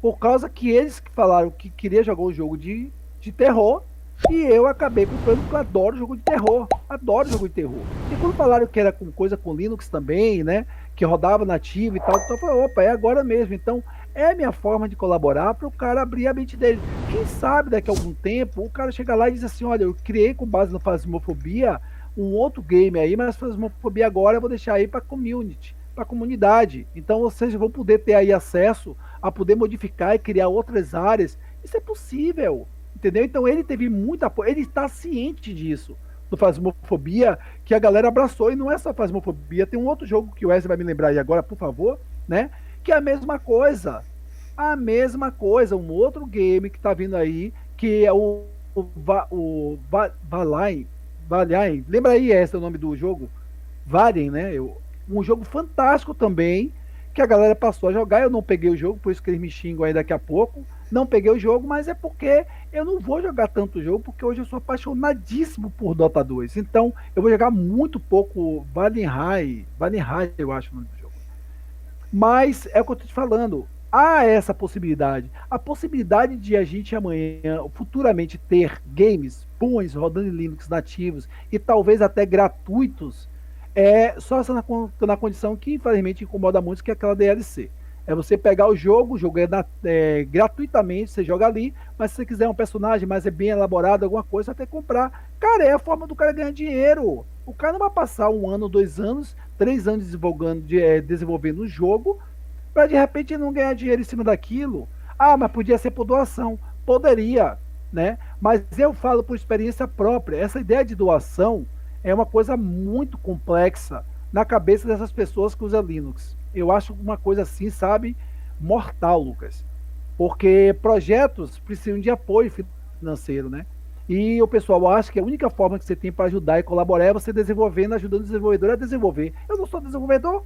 Por causa que eles que falaram que queria jogar um jogo de terror, E eu acabei comprando porque eu adoro jogo de terror. Adoro jogo de terror. E quando falaram que era com coisa com Linux também, né? Que rodava nativo e tal, então eu falei, opa, é agora mesmo. Então, é a minha forma de colaborar para o cara abrir a mente dele. Quem sabe daqui a algum tempo o cara chega lá e diz assim: olha, eu criei com base no Phasmophobia um outro game aí, mas Phasmophobia agora eu vou deixar aí para community, para comunidade. Então vocês vão poder ter aí acesso a poder modificar e criar outras áreas. Isso é possível, entendeu? Então ele teve muito apoio, ele está ciente disso, do Phasmophobia, que a galera abraçou, e não é só Phasmophobia, tem um outro jogo que o Wesley vai me lembrar aí agora, por favor, né? Que é a mesma coisa, um outro game que tá vindo aí, que é Valheim, lembra aí esse é o nome do jogo? Valheim, né? Um jogo fantástico também, que a galera passou a jogar. Eu não peguei o jogo, por isso que eles me xingam aí daqui a pouco. Não peguei o jogo, mas é porque eu não vou jogar tanto jogo, porque hoje eu sou apaixonadíssimo por Dota 2. Então, eu vou jogar muito pouco Valheim, eu acho o nome do jogo. Mas é o que eu tô te falando. Há essa possibilidade. A possibilidade de a gente amanhã, futuramente, ter games bons rodando em Linux nativos e talvez até gratuitos, é só na condição que, infelizmente, incomoda muito, que é aquela DLC. É você pegar o jogo gratuitamente, você joga ali, mas se você quiser um personagem mais bem elaborado, alguma coisa, você vai ter que comprar. Cara, é a forma do cara ganhar dinheiro. O cara não vai passar 1 ano, 2 anos, 3 anos desenvolvendo um jogo, para de repente não ganhar dinheiro em cima daquilo. Ah, mas podia ser por doação. Poderia, né? Mas eu falo por experiência própria. Essa ideia de doação é uma coisa muito complexa na cabeça dessas pessoas que usam Linux. Eu acho uma coisa assim, sabe, mortal, Lucas. Porque projetos precisam de apoio financeiro, né? E o pessoal acha que a única forma que você tem para ajudar e colaborar é você desenvolvendo, ajudando o desenvolvedor a desenvolver. Eu não sou desenvolvedor,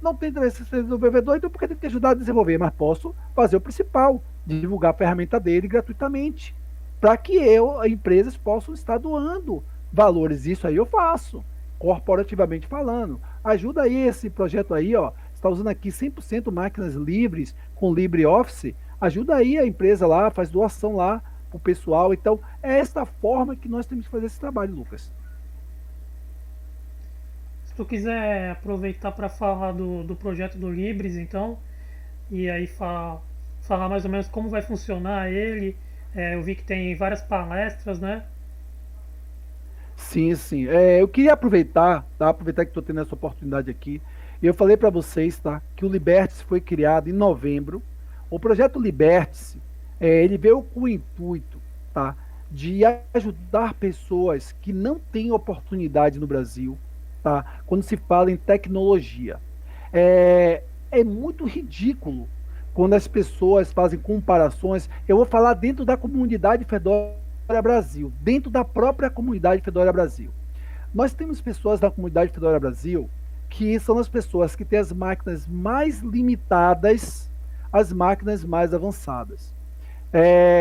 não tenho interesse em ser desenvolvedor, então por que tem que ajudar a desenvolver? Mas posso fazer o principal, divulgar a ferramenta dele gratuitamente, para que empresas possam estar doando valores. Isso aí eu faço, corporativamente falando. Ajuda aí esse projeto aí, ó. Está usando aqui 100% máquinas livres com LibreOffice. Ajuda aí a empresa lá, faz doação lá para o pessoal. Então, é essa forma que nós temos que fazer esse trabalho, Lucas. Se tu quiser aproveitar para falar do projeto do Libres, então, e aí falar mais ou menos como vai funcionar ele, eu vi que tem várias palestras, né? Sim, sim. Eu queria aproveitar, tá? Aproveitar que estou tendo essa oportunidade aqui. E eu falei para vocês, tá? Que o Liberty foi criado em novembro. O projeto Liberty, ele veio com o intuito, tá? De ajudar pessoas que não têm oportunidade no Brasil, tá? Quando se fala em tecnologia. É muito ridículo quando as pessoas fazem comparações. Eu vou falar dentro da comunidade Fedora Brasil, dentro da própria comunidade Fedora Brasil. Nós temos pessoas da comunidade Fedora Brasil que são as pessoas que têm as máquinas mais limitadas, as máquinas mais avançadas.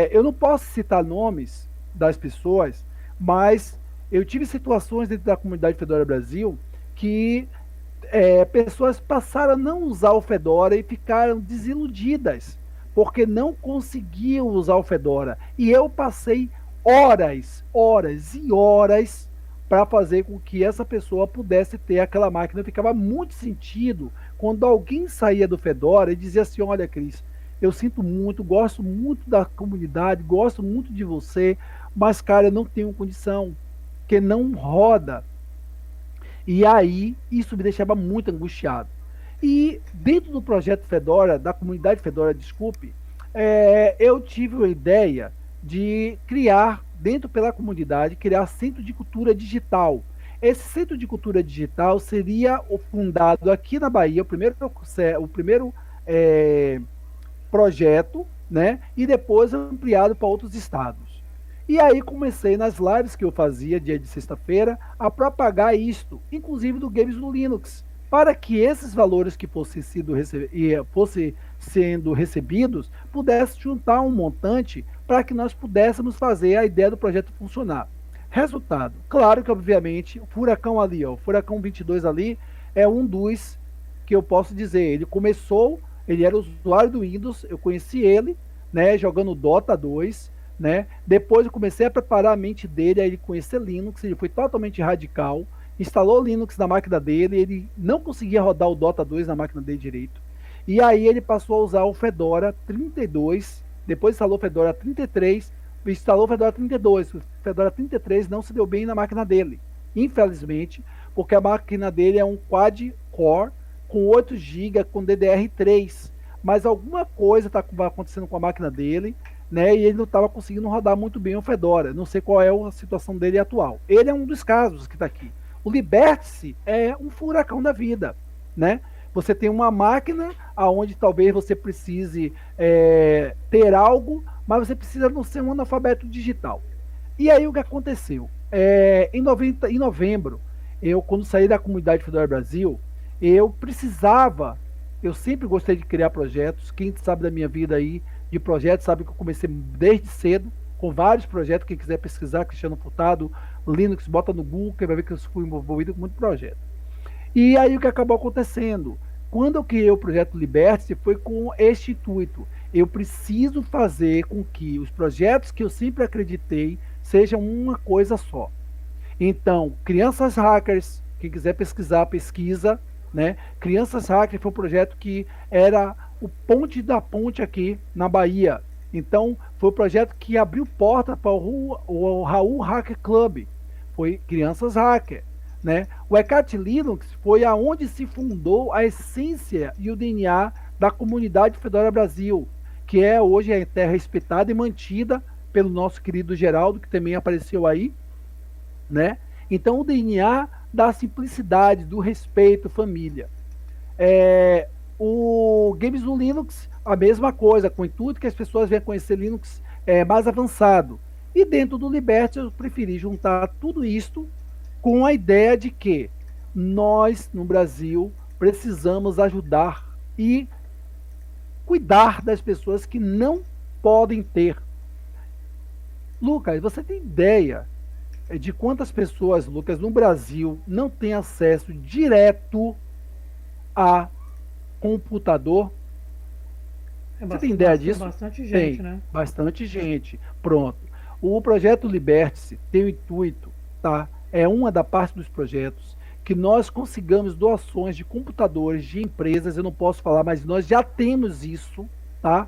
Eu não posso citar nomes das pessoas, mas eu tive situações dentro da comunidade Fedora Brasil que pessoas passaram a não usar o Fedora e ficaram desiludidas, porque não conseguiam usar o Fedora. E eu passei horas, horas e horas para fazer com que essa pessoa pudesse ter aquela máquina. Eu ficava muito sentido quando alguém saía do Fedora e dizia assim: olha, Cris, eu sinto muito, gosto muito da comunidade, gosto muito de você, mas, cara, eu não tenho condição, que não roda. E aí, isso me deixava muito angustiado. E dentro do projeto Fedora, da comunidade Fedora, desculpe, eu tive a ideia de criar, dentro pela comunidade, criar centro de cultura digital. Esse centro de cultura digital seria fundado aqui na Bahia, o primeiro projeto, né? E depois ampliado para outros estados. E aí comecei nas lives que eu fazia dia de sexta-feira a propagar isto, inclusive do Games do Linux, para que esses valores que fossem sendo recebidos pudessem juntar um montante para que nós pudéssemos fazer a ideia do projeto funcionar. Resultado, claro que obviamente o Furacão ali, ó, o Furacão 22 ali é um dos que eu posso dizer, ele era usuário do Windows, eu conheci ele, né, jogando Dota 2, né? Depois eu comecei a preparar a mente dele, a ele conhecer Linux, ele foi totalmente radical, instalou Linux na máquina dele, ele não conseguia rodar o Dota 2 na máquina dele direito. E aí ele passou a usar o Fedora 32, depois instalou o Fedora 33, instalou o Fedora 32. O Fedora 33 não se deu bem na máquina dele, infelizmente, porque a máquina dele é um quad-core com 8 GB com DDR3. Mas alguma coisa está acontecendo com a máquina dele, né? E ele não estava conseguindo rodar muito bem o Fedora. Não sei qual é a situação dele atual. Ele é um dos casos que está aqui. O Liberty é um furacão da vida, né? Você tem uma máquina aonde talvez você precise ter algo, mas você precisa não ser um analfabeto digital. E aí o que aconteceu? Em novembro, eu, quando saí da comunidade Fedora Brasil, eu precisava, eu sempre gostei de criar projetos. Quem sabe da minha vida aí de projetos sabe que eu comecei desde cedo, com vários projetos. Quem quiser pesquisar, Cristiano Furtado, Linux, bota no Google, que vai ver que eu fui envolvido com muito projeto. E aí o que acabou acontecendo? Quando eu criei o projeto Liberty, foi com este intuito. Eu preciso fazer com que os projetos que eu sempre acreditei sejam uma coisa só. Então, Crianças Hackers, quem quiser pesquisar, pesquisa, né? Crianças Hackers foi um projeto que era o ponte da ponte aqui na Bahia. Então, foi um projeto que abriu porta para o Raul Hacker Club. Foi Crianças Hacker. Né? O Eckhart Linux foi aonde se fundou a essência e o DNA da comunidade Fedora Brasil, que é hoje a terra respeitada e mantida pelo nosso querido Geraldo, que também apareceu aí, né? Então o DNA da simplicidade, do respeito, família. O Games do Linux, a mesma coisa, com o intuito que as pessoas venham conhecer Linux mais avançado. E dentro do Liberty eu preferi juntar tudo isto com a ideia de que nós, no Brasil, precisamos ajudar e cuidar das pessoas que não podem ter. Lucas, você tem ideia de quantas pessoas, Lucas, no Brasil não têm acesso direto a computador? Você tem ideia disso? Bastante gente, tem, né? bastante gente. Pronto. O projeto Liberty tem o intuito, tá? É uma da parte dos projetos que nós consigamos doações de computadores de empresas. Eu não posso falar, mas nós já temos isso, tá?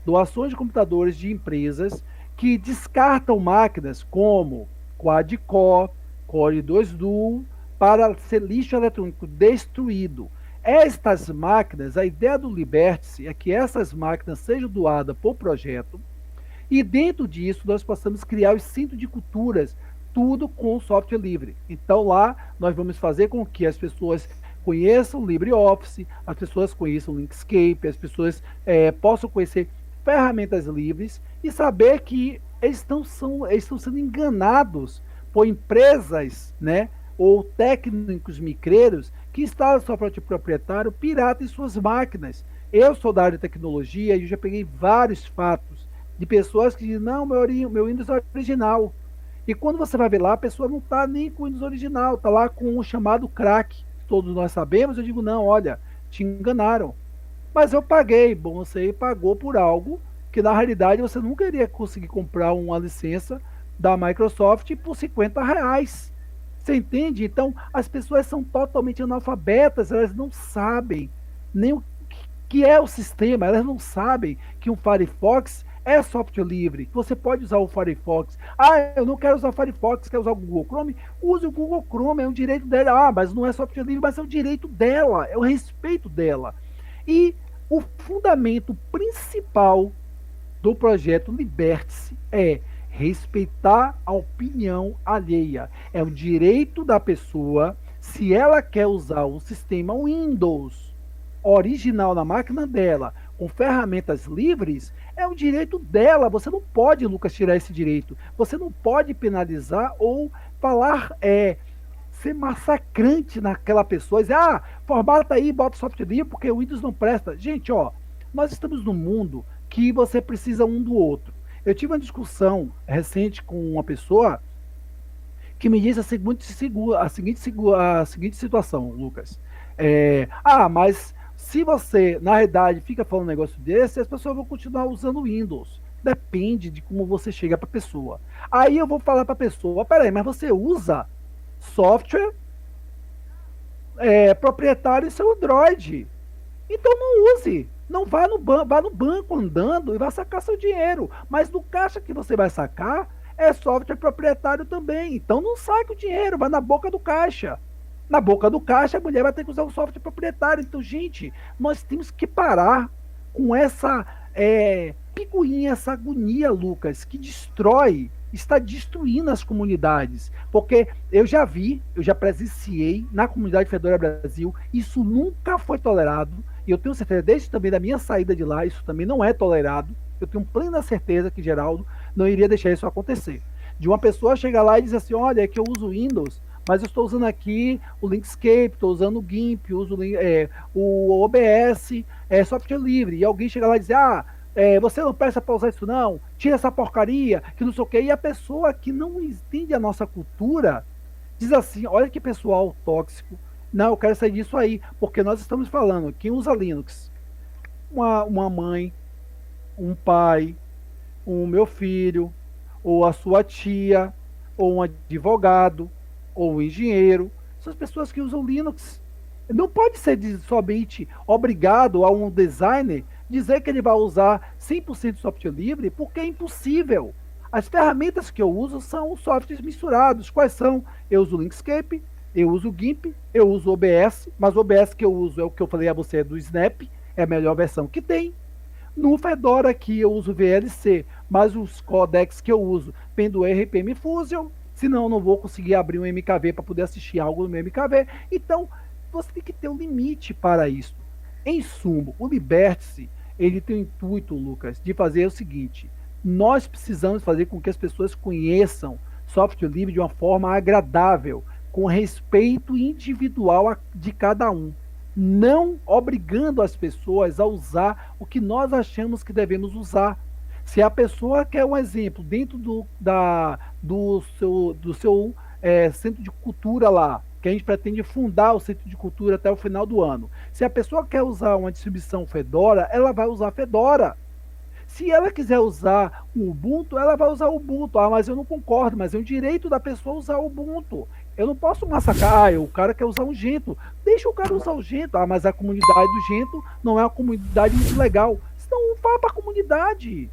Doações de computadores de empresas que descartam máquinas como quad-core, Core 2 Duo, para ser lixo eletrônico destruído. Estas máquinas, a ideia do Liberty é que essas máquinas sejam doadas por projeto e dentro disso nós possamos criar os centros de culturas, tudo com software livre. Então lá nós vamos fazer com que as pessoas conheçam LibreOffice, as pessoas conheçam Inkscape, as pessoas possam conhecer ferramentas livres e saber que eles estão sendo enganados por empresas, né, ou técnicos micreiros que instalam software proprietário pirata em suas máquinas. Eu sou da área de tecnologia e eu já peguei vários fatos de pessoas que dizem, não, meu Windows é original. E quando você vai ver lá, a pessoa não está nem com o Windows original, está lá com o chamado crack. Todos nós sabemos. Eu digo, não, olha, te enganaram. Mas eu paguei. Bom, você pagou por algo que na realidade você nunca iria conseguir comprar uma licença da Microsoft por R$ 50. Você entende? Então, as pessoas são totalmente analfabetas, elas não sabem nem o que é o sistema, elas não sabem que um Firefox é software livre. Você pode usar o Firefox. Ah, eu não quero usar o Firefox, quero usar o Google Chrome. Use o Google Chrome, é um direito dela. Ah, mas não é software livre, mas é o direito dela, é o respeito dela. E o fundamento principal do projeto Liberty é respeitar a opinião alheia. É o direito da pessoa, se ela quer usar um sistema Windows original na máquina dela, com ferramentas livres, é o direito dela. Você não pode, Lucas, tirar esse direito. Você não pode penalizar ou falar, ser massacrante naquela pessoa. Dizer, formata aí, bota software livre, porque o Windows não presta. Gente, nós estamos num mundo que você precisa um do outro. Eu tive uma discussão recente com uma pessoa que me disse a seguinte situação, Lucas. Mas se você, na realidade, fica falando um negócio desse, as pessoas vão continuar usando o Windows. depende de como você chega para a pessoa. Aí eu vou falar para a pessoa, peraí, mas você usa software proprietário em seu Android. Então não use. Não vá no banco andando e vá sacar seu dinheiro. Mas no caixa que você vai sacar é software proprietário também. Então não saque o dinheiro, vai na boca do caixa. Na boca do caixa, a mulher vai ter que usar o software proprietário. Então, gente, nós temos que parar com essa picuinha, essa agonia, Lucas, que está destruindo as comunidades. Porque eu já presenciei na comunidade Fedora Brasil, isso nunca foi tolerado. E eu tenho certeza, desde também da minha saída de lá, isso também não é tolerado. Eu tenho plena certeza que Geraldo não iria deixar isso acontecer. De uma pessoa chegar lá e dizer assim, olha, é que eu uso Windows, mas eu estou usando aqui o Linkscape, estou usando o GIMP, uso o OBS, software livre. E alguém chega lá e diz, você não presta para usar isso não, tira essa porcaria, que não sei o quê. E a pessoa que não entende a nossa cultura diz assim, olha que pessoal tóxico, não, eu quero sair disso aí, porque nós estamos falando, quem usa Linux, uma mãe, um pai, o meu filho, ou a sua tia, ou um advogado, ou um engenheiro, são as pessoas que usam Linux. Não pode ser somente obrigado a um designer dizer que ele vai usar 100% de software livre, porque é impossível. As ferramentas que eu uso são os softwares misturados. Quais são? Eu uso o Linkscape, eu uso o GIMP, eu uso o OBS, mas o OBS que eu uso é o que eu falei a você, é do Snap, é a melhor versão que tem. No Fedora aqui eu uso VLC, mas os codecs que eu uso vem do RPM Fusion, senão eu não vou conseguir abrir um MKV para poder assistir algo no meu MKV. Então, você tem que ter um limite para isso. Em suma, o Liberty-se, ele tem o intuito, Lucas, de fazer o seguinte, nós precisamos fazer com que as pessoas conheçam software livre de uma forma agradável, com respeito individual de cada um, não obrigando as pessoas a usar o que nós achamos que devemos usar. Se a pessoa quer um exemplo dentro do seu centro de cultura lá, que a gente pretende fundar o centro de cultura até o final do ano, se a pessoa quer usar uma distribuição Fedora, ela vai usar Fedora. Se ela quiser usar o Ubuntu, ela vai usar o Ubuntu. Mas eu não concordo, mas é o direito da pessoa usar o Ubuntu. Eu não posso massacrar, o cara quer usar um Gentoo. Deixa o cara usar o Gentoo. Mas a comunidade do Gentoo não é uma comunidade muito legal. Então vá para a comunidade.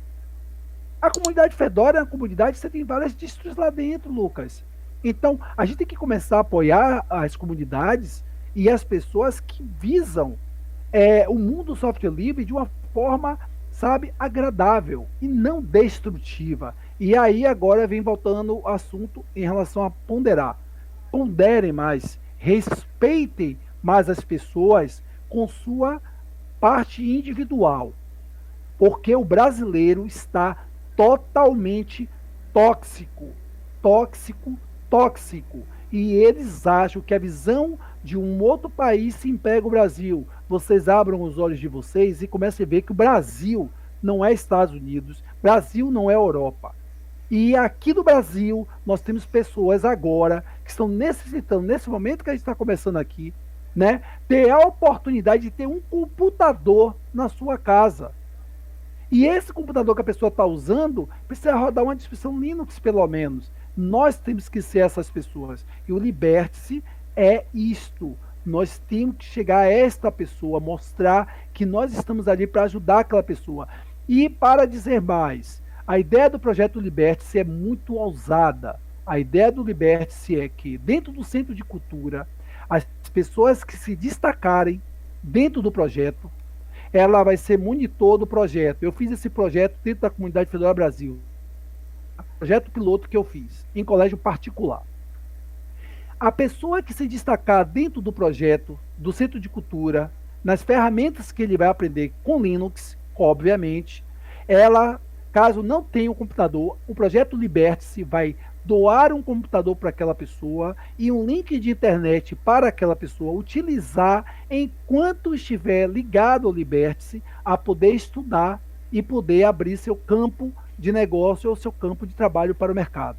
A comunidade Fedora é uma comunidade que você tem várias distros lá dentro, Lucas. Então, a gente tem que começar a apoiar as comunidades e as pessoas que visam o mundo software livre de uma forma, sabe, agradável e não destrutiva. E aí agora vem voltando o assunto em relação a ponderar. Ponderem mais, respeitem mais as pessoas com sua parte individual, porque o brasileiro está totalmente tóxico, tóxico, tóxico. E eles acham que a visão de um outro país se impega o Brasil. Vocês abram os olhos de vocês e comecem a ver que o Brasil não é Estados Unidos, Brasil não é Europa. E aqui no Brasil, nós temos pessoas agora que estão necessitando, nesse momento que a gente está começando aqui, né, ter a oportunidade de ter um computador na sua casa. E esse computador que a pessoa está usando precisa rodar uma distribuição Linux, pelo menos. Nós temos que ser essas pessoas. E o Liberty-se é isto. Nós temos que chegar a esta pessoa, mostrar que nós estamos ali para ajudar aquela pessoa. E para dizer mais, a ideia do projeto Liberty-se é muito ousada. A ideia do Liberty-se é que, dentro do Centro de Cultura, as pessoas que se destacarem dentro do projeto, ela vai ser monitor do projeto. Eu fiz esse projeto dentro da comunidade Fedora Brasil. Projeto piloto que eu fiz, em colégio particular. A pessoa que se destacar dentro do projeto, do Centro de Cultura, nas ferramentas que ele vai aprender com Linux, obviamente, ela, caso não tenha um computador, o projeto Liberty-se vai doar um computador para aquela pessoa e um link de internet para aquela pessoa utilizar enquanto estiver ligado ao Liberty-se a poder estudar e poder abrir seu campo de negócio ou seu campo de trabalho para o mercado.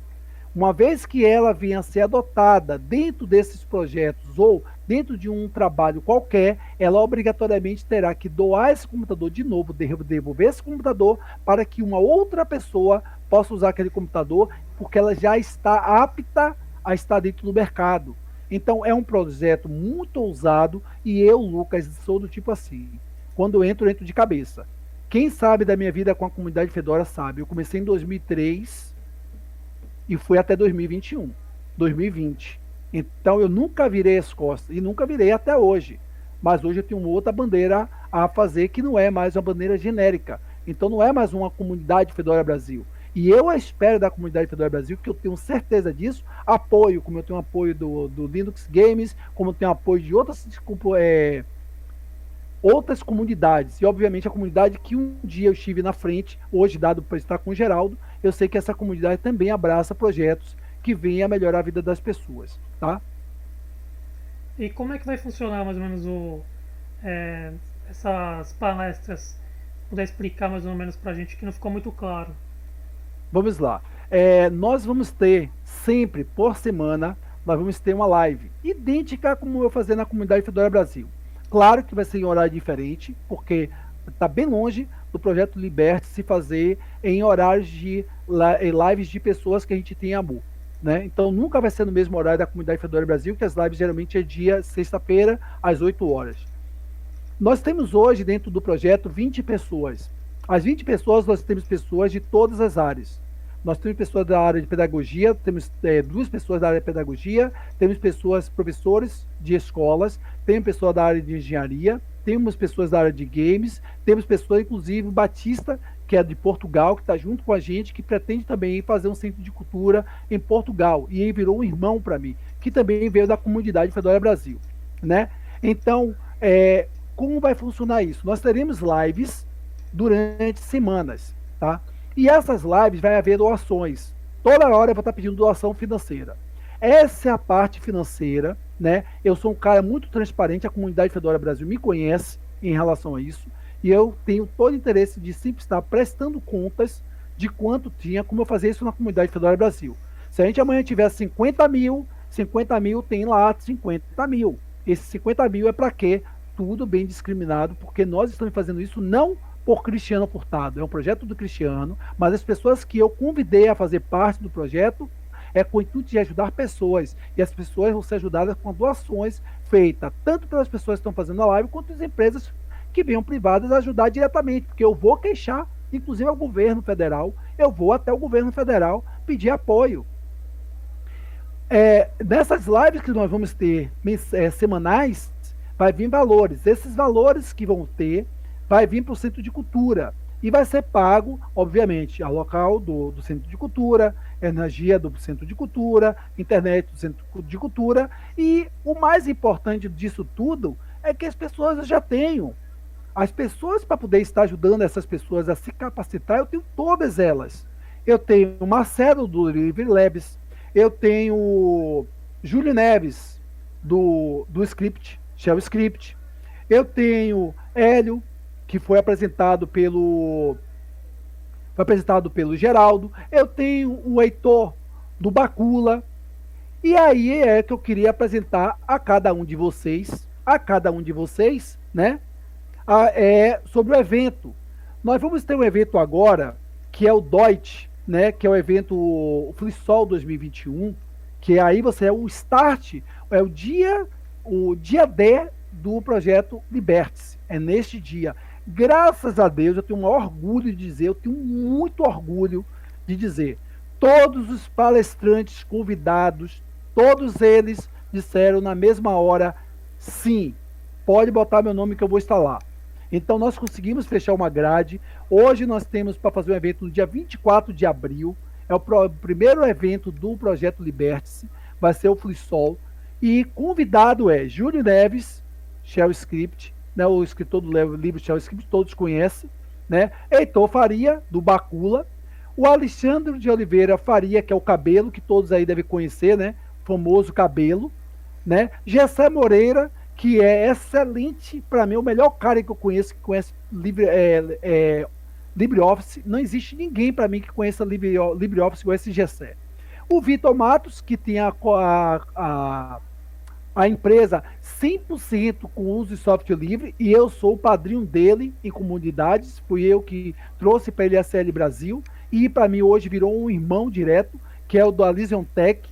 Uma vez que ela venha a ser adotada dentro desses projetos ou dentro de um trabalho qualquer, ela obrigatoriamente terá que doar esse computador de novo, devolver esse computador para que uma outra pessoa possa usar aquele computador, porque ela já está apta a estar dentro do mercado. Então é um projeto muito ousado e eu, Lucas, sou do tipo assim. Quando eu entro de cabeça. Quem sabe da minha vida com a comunidade Fedora sabe. Eu comecei em 2003 e fui até 2021, 2020. Então eu nunca virei as costas e nunca virei até hoje. Mas hoje eu tenho uma outra bandeira a fazer que não é mais uma bandeira genérica. Então não é mais uma comunidade Fedora Brasil. E eu espero da comunidade Fedora Brasil, que eu tenho certeza disso, apoio, como eu tenho apoio do Linux Games, como eu tenho apoio de outras comunidades. E, obviamente, a comunidade que um dia eu estive na frente, hoje, dado para estar com o Geraldo, eu sei que essa comunidade também abraça projetos que venham a melhorar a vida das pessoas. Tá? E como é que vai funcionar mais ou menos é, essas palestras? Se puder explicar mais ou menos para a gente que não ficou muito claro. Vamos lá. Nós vamos ter sempre, por semana, nós vamos ter uma live idêntica como eu fazer na comunidade Fedora Brasil. Claro que vai ser em horário diferente, porque está bem longe do projeto Liberty se fazer em horários de lives de pessoas que a gente tem amor. Né? Então nunca vai ser no mesmo horário da comunidade Fedora Brasil, que as lives geralmente é dia sexta-feira, às 8 horas. Nós temos hoje, dentro do projeto, 20 pessoas. As 20 pessoas, nós temos pessoas de todas as áreas. Nós temos pessoas da área de pedagogia, temos 2 pessoas da área de pedagogia, temos pessoas, professores de escolas, temos pessoas da área de engenharia, temos pessoas da área de games, temos pessoas, inclusive, o Batista, que é de Portugal, que está junto com a gente, que pretende também fazer um centro de cultura em Portugal. E ele virou um irmão para mim, que também veio da comunidade Fedora Brasil. Né? Então, como vai funcionar isso? Nós teremos lives durante semanas, tá? E essas lives vai haver doações. Toda hora eu vou estar pedindo doação financeira. Essa é a parte financeira, né? Eu sou um cara muito transparente, a comunidade Fedora Brasil me conhece em relação a isso, e eu tenho todo o interesse de sempre estar prestando contas de quanto tinha, como eu fazia isso na comunidade Fedora Brasil. Se a gente amanhã tiver 50 mil tem lá 50 mil. Esses 50 mil é para quê? Tudo bem discriminado, porque nós estamos fazendo isso não por Cristiano Furtado, é um projeto do Cristiano, mas as pessoas que eu convidei a fazer parte do projeto é com o intuito de ajudar pessoas, e as pessoas vão ser ajudadas com doações feitas tanto pelas pessoas que estão fazendo a live, quanto as empresas que venham privadas a ajudar diretamente, porque eu vou queixar, inclusive ao governo federal, eu vou até o governo federal pedir apoio. Nessas lives que nós vamos ter semanais, vai vir valores, esses valores que vão ter vai vir para o Centro de Cultura e vai ser pago, obviamente, a local do Centro de Cultura, energia do Centro de Cultura, internet do Centro de Cultura, e o mais importante disso tudo é que as pessoas já tenham. As pessoas, para poder estar ajudando essas pessoas a se capacitar, eu tenho todas elas. Eu tenho o Marcelo, do Livre Labs, eu tenho Júlio Neves, do Script, Shell Script, eu tenho Hélio, que foi apresentado pelo Geraldo, eu tenho o Heitor do Bacula, e aí é que eu queria apresentar a cada um de vocês, né, sobre o evento. Nós vamos ter um evento agora, que é o Deutsch, né, que é o evento o FreeSol 2021, que aí você o start, o dia D do projeto Liberty-se, é neste dia. Graças a Deus, eu tenho um orgulho de dizer, eu tenho muito orgulho de dizer, todos os palestrantes convidados, todos eles disseram na mesma hora, sim, pode botar meu nome que eu vou estar lá. Então nós conseguimos fechar uma grade, hoje nós temos para fazer um evento no dia 24 de abril, é o primeiro evento do projeto Liberty-se, vai ser o FreeSol, e convidado é Júlio Neves, Shell Script, né, o escritor do livro Shell Script, todos conhecem, né? Heitor Faria, do Bacula, o Alexandre de Oliveira Faria, que é o Cabelo, que todos aí devem conhecer, né? O famoso Cabelo, né? Gessé Moreira, que é excelente, para mim, o melhor cara que eu conheço, que conhece LibreOffice. Não existe ninguém para mim que conheça LibreOffice igual esse Gessé. O Vitor Matos, que tem a empresa 100% com uso de software livre, e eu sou o padrinho dele em comunidades, fui eu que trouxe para ele a CL Brasil, e para mim hoje virou um irmão direto, que é o do Alision Tech.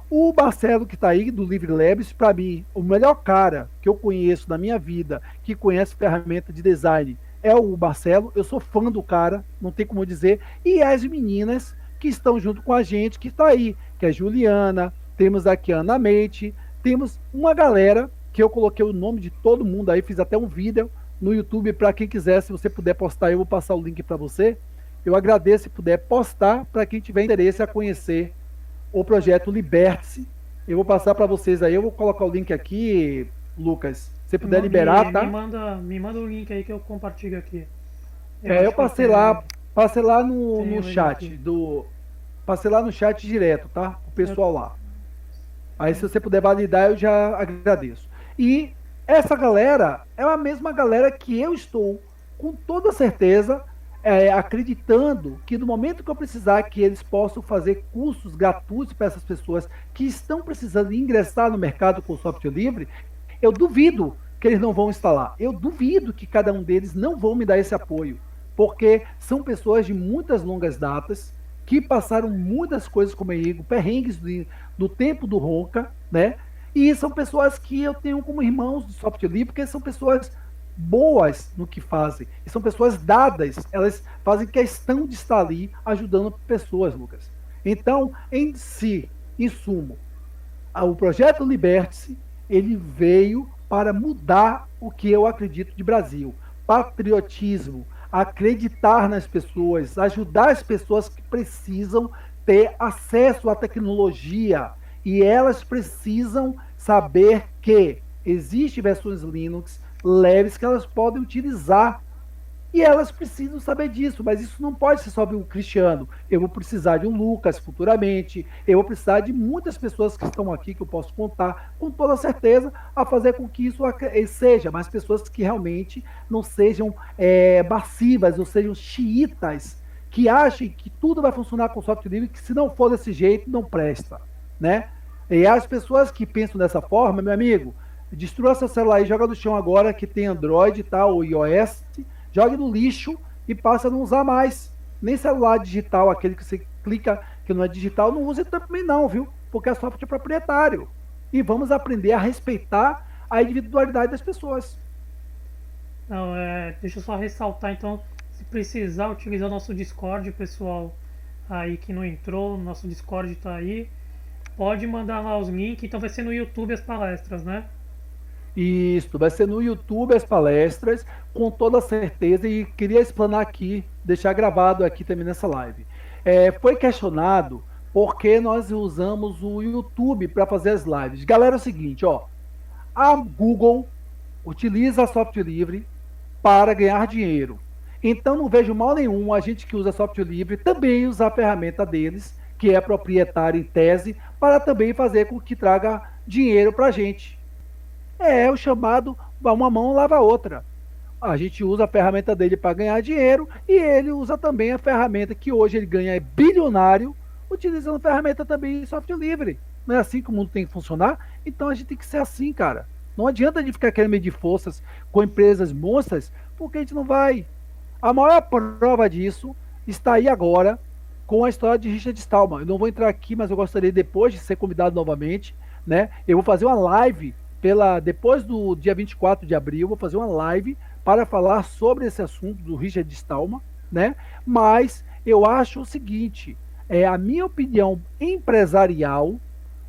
O Marcelo, que está aí, do Livre Labs, para mim, o melhor cara que eu conheço na minha vida, que conhece ferramenta de design, é o Marcelo. Eu sou fã do cara, não tem como dizer. E as meninas que estão junto com a gente, que está aí, que é a Juliana, temos aqui a Ana Meite, temos uma galera que eu coloquei o nome de todo mundo aí, fiz até um vídeo no YouTube para quem quiser, se você puder postar, eu vou passar o link para você. Eu agradeço se puder postar para quem tiver interesse a conhecer o projeto Liberte-se. Eu vou passar para vocês aí, eu vou colocar o link aqui, Lucas, se você puder liberar, tá? Me manda o link aí que eu compartilho aqui. Eu passei lá no chat passei lá no chat direto, tá? O pessoal lá. Aí se você puder validar, eu já agradeço. E essa galera é a mesma galera que eu estou, com toda certeza, acreditando que no momento que eu precisar que eles possam fazer cursos gratuitos para essas pessoas que estão precisando ingressar no mercado com software livre, eu duvido que eles não vão instalar. Eu duvido que cada um deles não vão me dar esse apoio, porque são pessoas de muitas longas datas, que passaram muitas coisas comigo, perrengues do tempo do Ronca, né? E são pessoas que eu tenho como irmãos de software livre, porque são pessoas boas no que fazem. E são pessoas dadas, elas fazem questão de estar ali ajudando pessoas, Lucas. Então, em sumo, o projeto Liberte-se, ele veio para mudar o que eu acredito de Brasil. Patriotismo, acreditar nas pessoas, ajudar as pessoas que precisam ter acesso à tecnologia e elas precisam saber que existem versões Linux leves que elas podem utilizar e elas precisam saber disso, mas isso não pode ser só um Cristiano. Eu vou precisar de um Lucas futuramente, eu vou precisar de muitas pessoas que estão aqui que eu posso contar com toda certeza a fazer com que isso seja, mas pessoas que realmente não sejam massivas, ou sejam xiitas, que achem que tudo vai funcionar com software livre, que se não for desse jeito, não presta, né? E as pessoas que pensam dessa forma, meu amigo, destrua seu celular e joga no chão agora que tem Android, tá, ou iOS, jogue no lixo e passa a não usar mais. Nem celular digital, aquele que você clica que não é digital, não use também não, viu? Porque é software proprietário. E vamos aprender a respeitar a individualidade das pessoas. Não, deixa eu só ressaltar então, se precisar utilizar o nosso Discord, pessoal aí que não entrou, nosso Discord tá aí, pode mandar lá os links, então vai ser no YouTube as palestras, né? Isso, vai ser no YouTube as palestras, com toda certeza, e queria explanar aqui, deixar gravado aqui também nessa live. Foi questionado por que nós usamos o YouTube para fazer as lives. Galera, é o seguinte, ó, a Google utiliza software livre para ganhar dinheiro. Então não vejo mal nenhum a gente que usa software livre também usar a ferramenta deles, que é proprietária em tese, para também fazer com que traga dinheiro para a gente. É o chamado uma mão lava a outra. A gente usa a ferramenta dele para ganhar dinheiro e ele usa também a ferramenta que hoje ele ganha, é bilionário, utilizando a ferramenta também em software livre. Não é assim que o mundo tem que funcionar? Então a gente tem que ser assim, cara. Não adianta a gente ficar querendo medir forças com empresas monstras, porque a gente não vai. A maior prova disso está aí agora com a história de Richard Stallman. Eu não vou entrar aqui, mas eu gostaria depois de ser convidado novamente, né? Eu vou fazer uma live depois do dia 24 de abril, vou fazer uma live para falar sobre esse assunto do Richard Stallman, né? Mas eu acho o seguinte, a minha opinião empresarial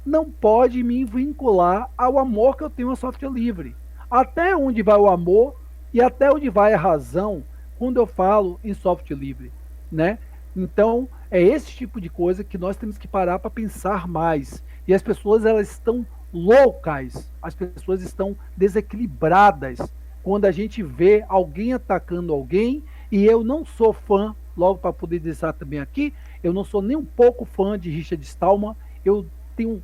não pode me vincular ao amor que eu tenho ao software livre. Até onde vai o amor e até onde vai a razão quando eu falo em software livre, né? Então, é esse tipo de coisa que nós temos que parar para pensar mais. E as pessoas, elas estão loucas, as pessoas estão desequilibradas quando a gente vê alguém atacando alguém, e eu não sou fã, logo para poder dizer também aqui, eu não sou nem um pouco fã de Richard Stallman, eu tenho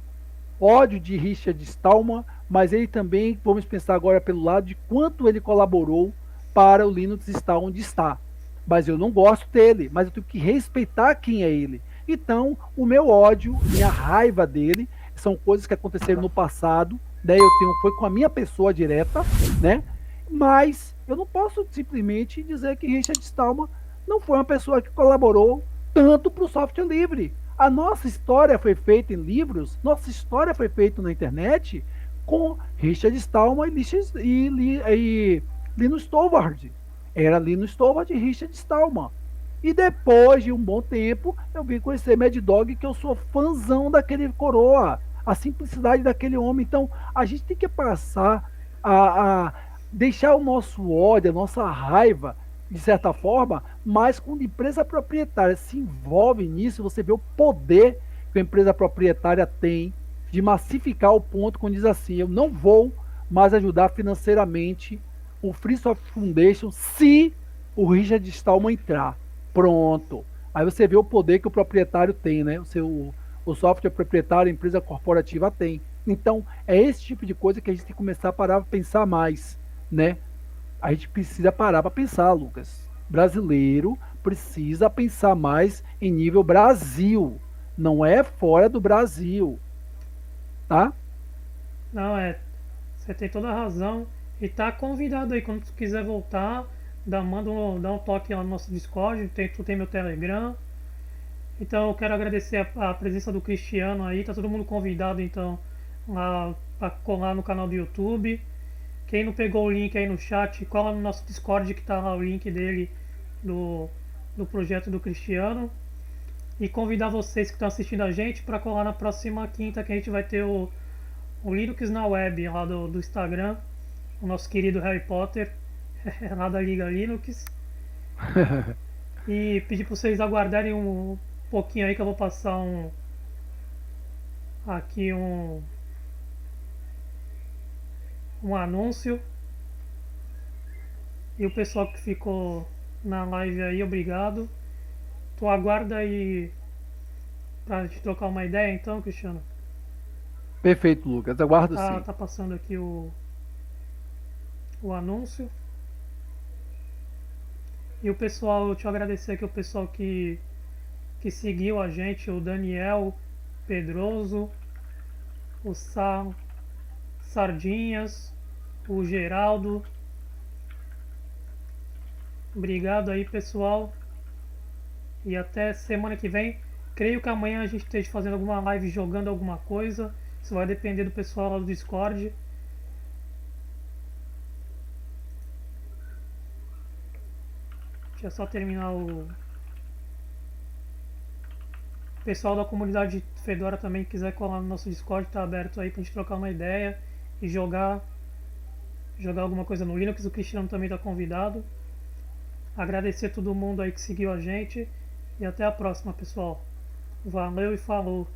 ódio de Richard Stallman, mas ele também, vamos pensar agora pelo lado de quanto ele colaborou para o Linux estar onde está. Mas eu não gosto dele, mas eu tenho que respeitar quem é ele. Então, o meu ódio, minha raiva dele, são coisas que aconteceram no passado, né? Eu tenho, foi com a minha pessoa direta, né? Mas eu não posso simplesmente dizer que Richard Stallman não foi uma pessoa que colaborou tanto para o software livre. A nossa história foi feita em livros, nossa história foi feita na internet com Richard Stallman e Linus Torvald. Era Linus Torvald e Richard Stallman. E depois de um bom tempo, eu vim conhecer Mad Dog, que eu sou fãzão daquele coroa, a simplicidade daquele homem. Então, a gente tem que passar a deixar o nosso ódio, a nossa raiva, de certa forma, mas quando a empresa proprietária se envolve nisso, você vê o poder que a empresa proprietária tem de massificar o ponto quando diz assim, eu não vou mais ajudar financeiramente o Free Software Foundation se o Richard Stallman entrar. Pronto. Aí você vê o poder que o proprietário tem, né? O software proprietário, a empresa corporativa tem. Então, é esse tipo de coisa que a gente tem que começar a parar para pensar mais, né? A gente precisa parar para pensar, Lucas. Brasileiro precisa pensar mais em nível Brasil. Não é fora do Brasil, tá? Não, você tem toda a razão. E tá convidado aí, quando tu quiser voltar, dá um toque lá no nosso Discord, tu tem meu Telegram. Então eu quero agradecer a presença do Cristiano aí, tá todo mundo convidado então lá pra colar no canal do YouTube. Quem não pegou o link aí no chat, cola no nosso Discord que tá lá o link dele do, do projeto do Cristiano. E convidar vocês que estão assistindo a gente para colar na próxima quinta que a gente vai ter o Linux na Web lá do Instagram, o nosso querido Harry Potter, lá da Liga Linux. E pedir para vocês aguardarem um pouquinho aí que eu vou passar aqui um anúncio. E o pessoal que ficou na live aí, obrigado. Tu aguarda aí pra gente trocar uma ideia então, Cristiano? Perfeito, Lucas. Aguardo Tá, sim. tá passando aqui o anúncio. E o pessoal, deixa eu agradecer aqui o pessoal que seguiu a gente, o Daniel Pedroso, o Sardinhas, o Geraldo. Obrigado aí, pessoal. E até semana que vem. Creio que amanhã a gente esteja fazendo alguma live jogando alguma coisa. Isso vai depender do pessoal lá do Discord. Deixa eu só terminar o pessoal da comunidade Fedora também que quiser colar no nosso Discord, tá aberto aí pra gente trocar uma ideia e jogar alguma coisa no Linux. O Cristiano também tá convidado. Agradecer a todo mundo aí que seguiu a gente e até a próxima, pessoal. Valeu e falou.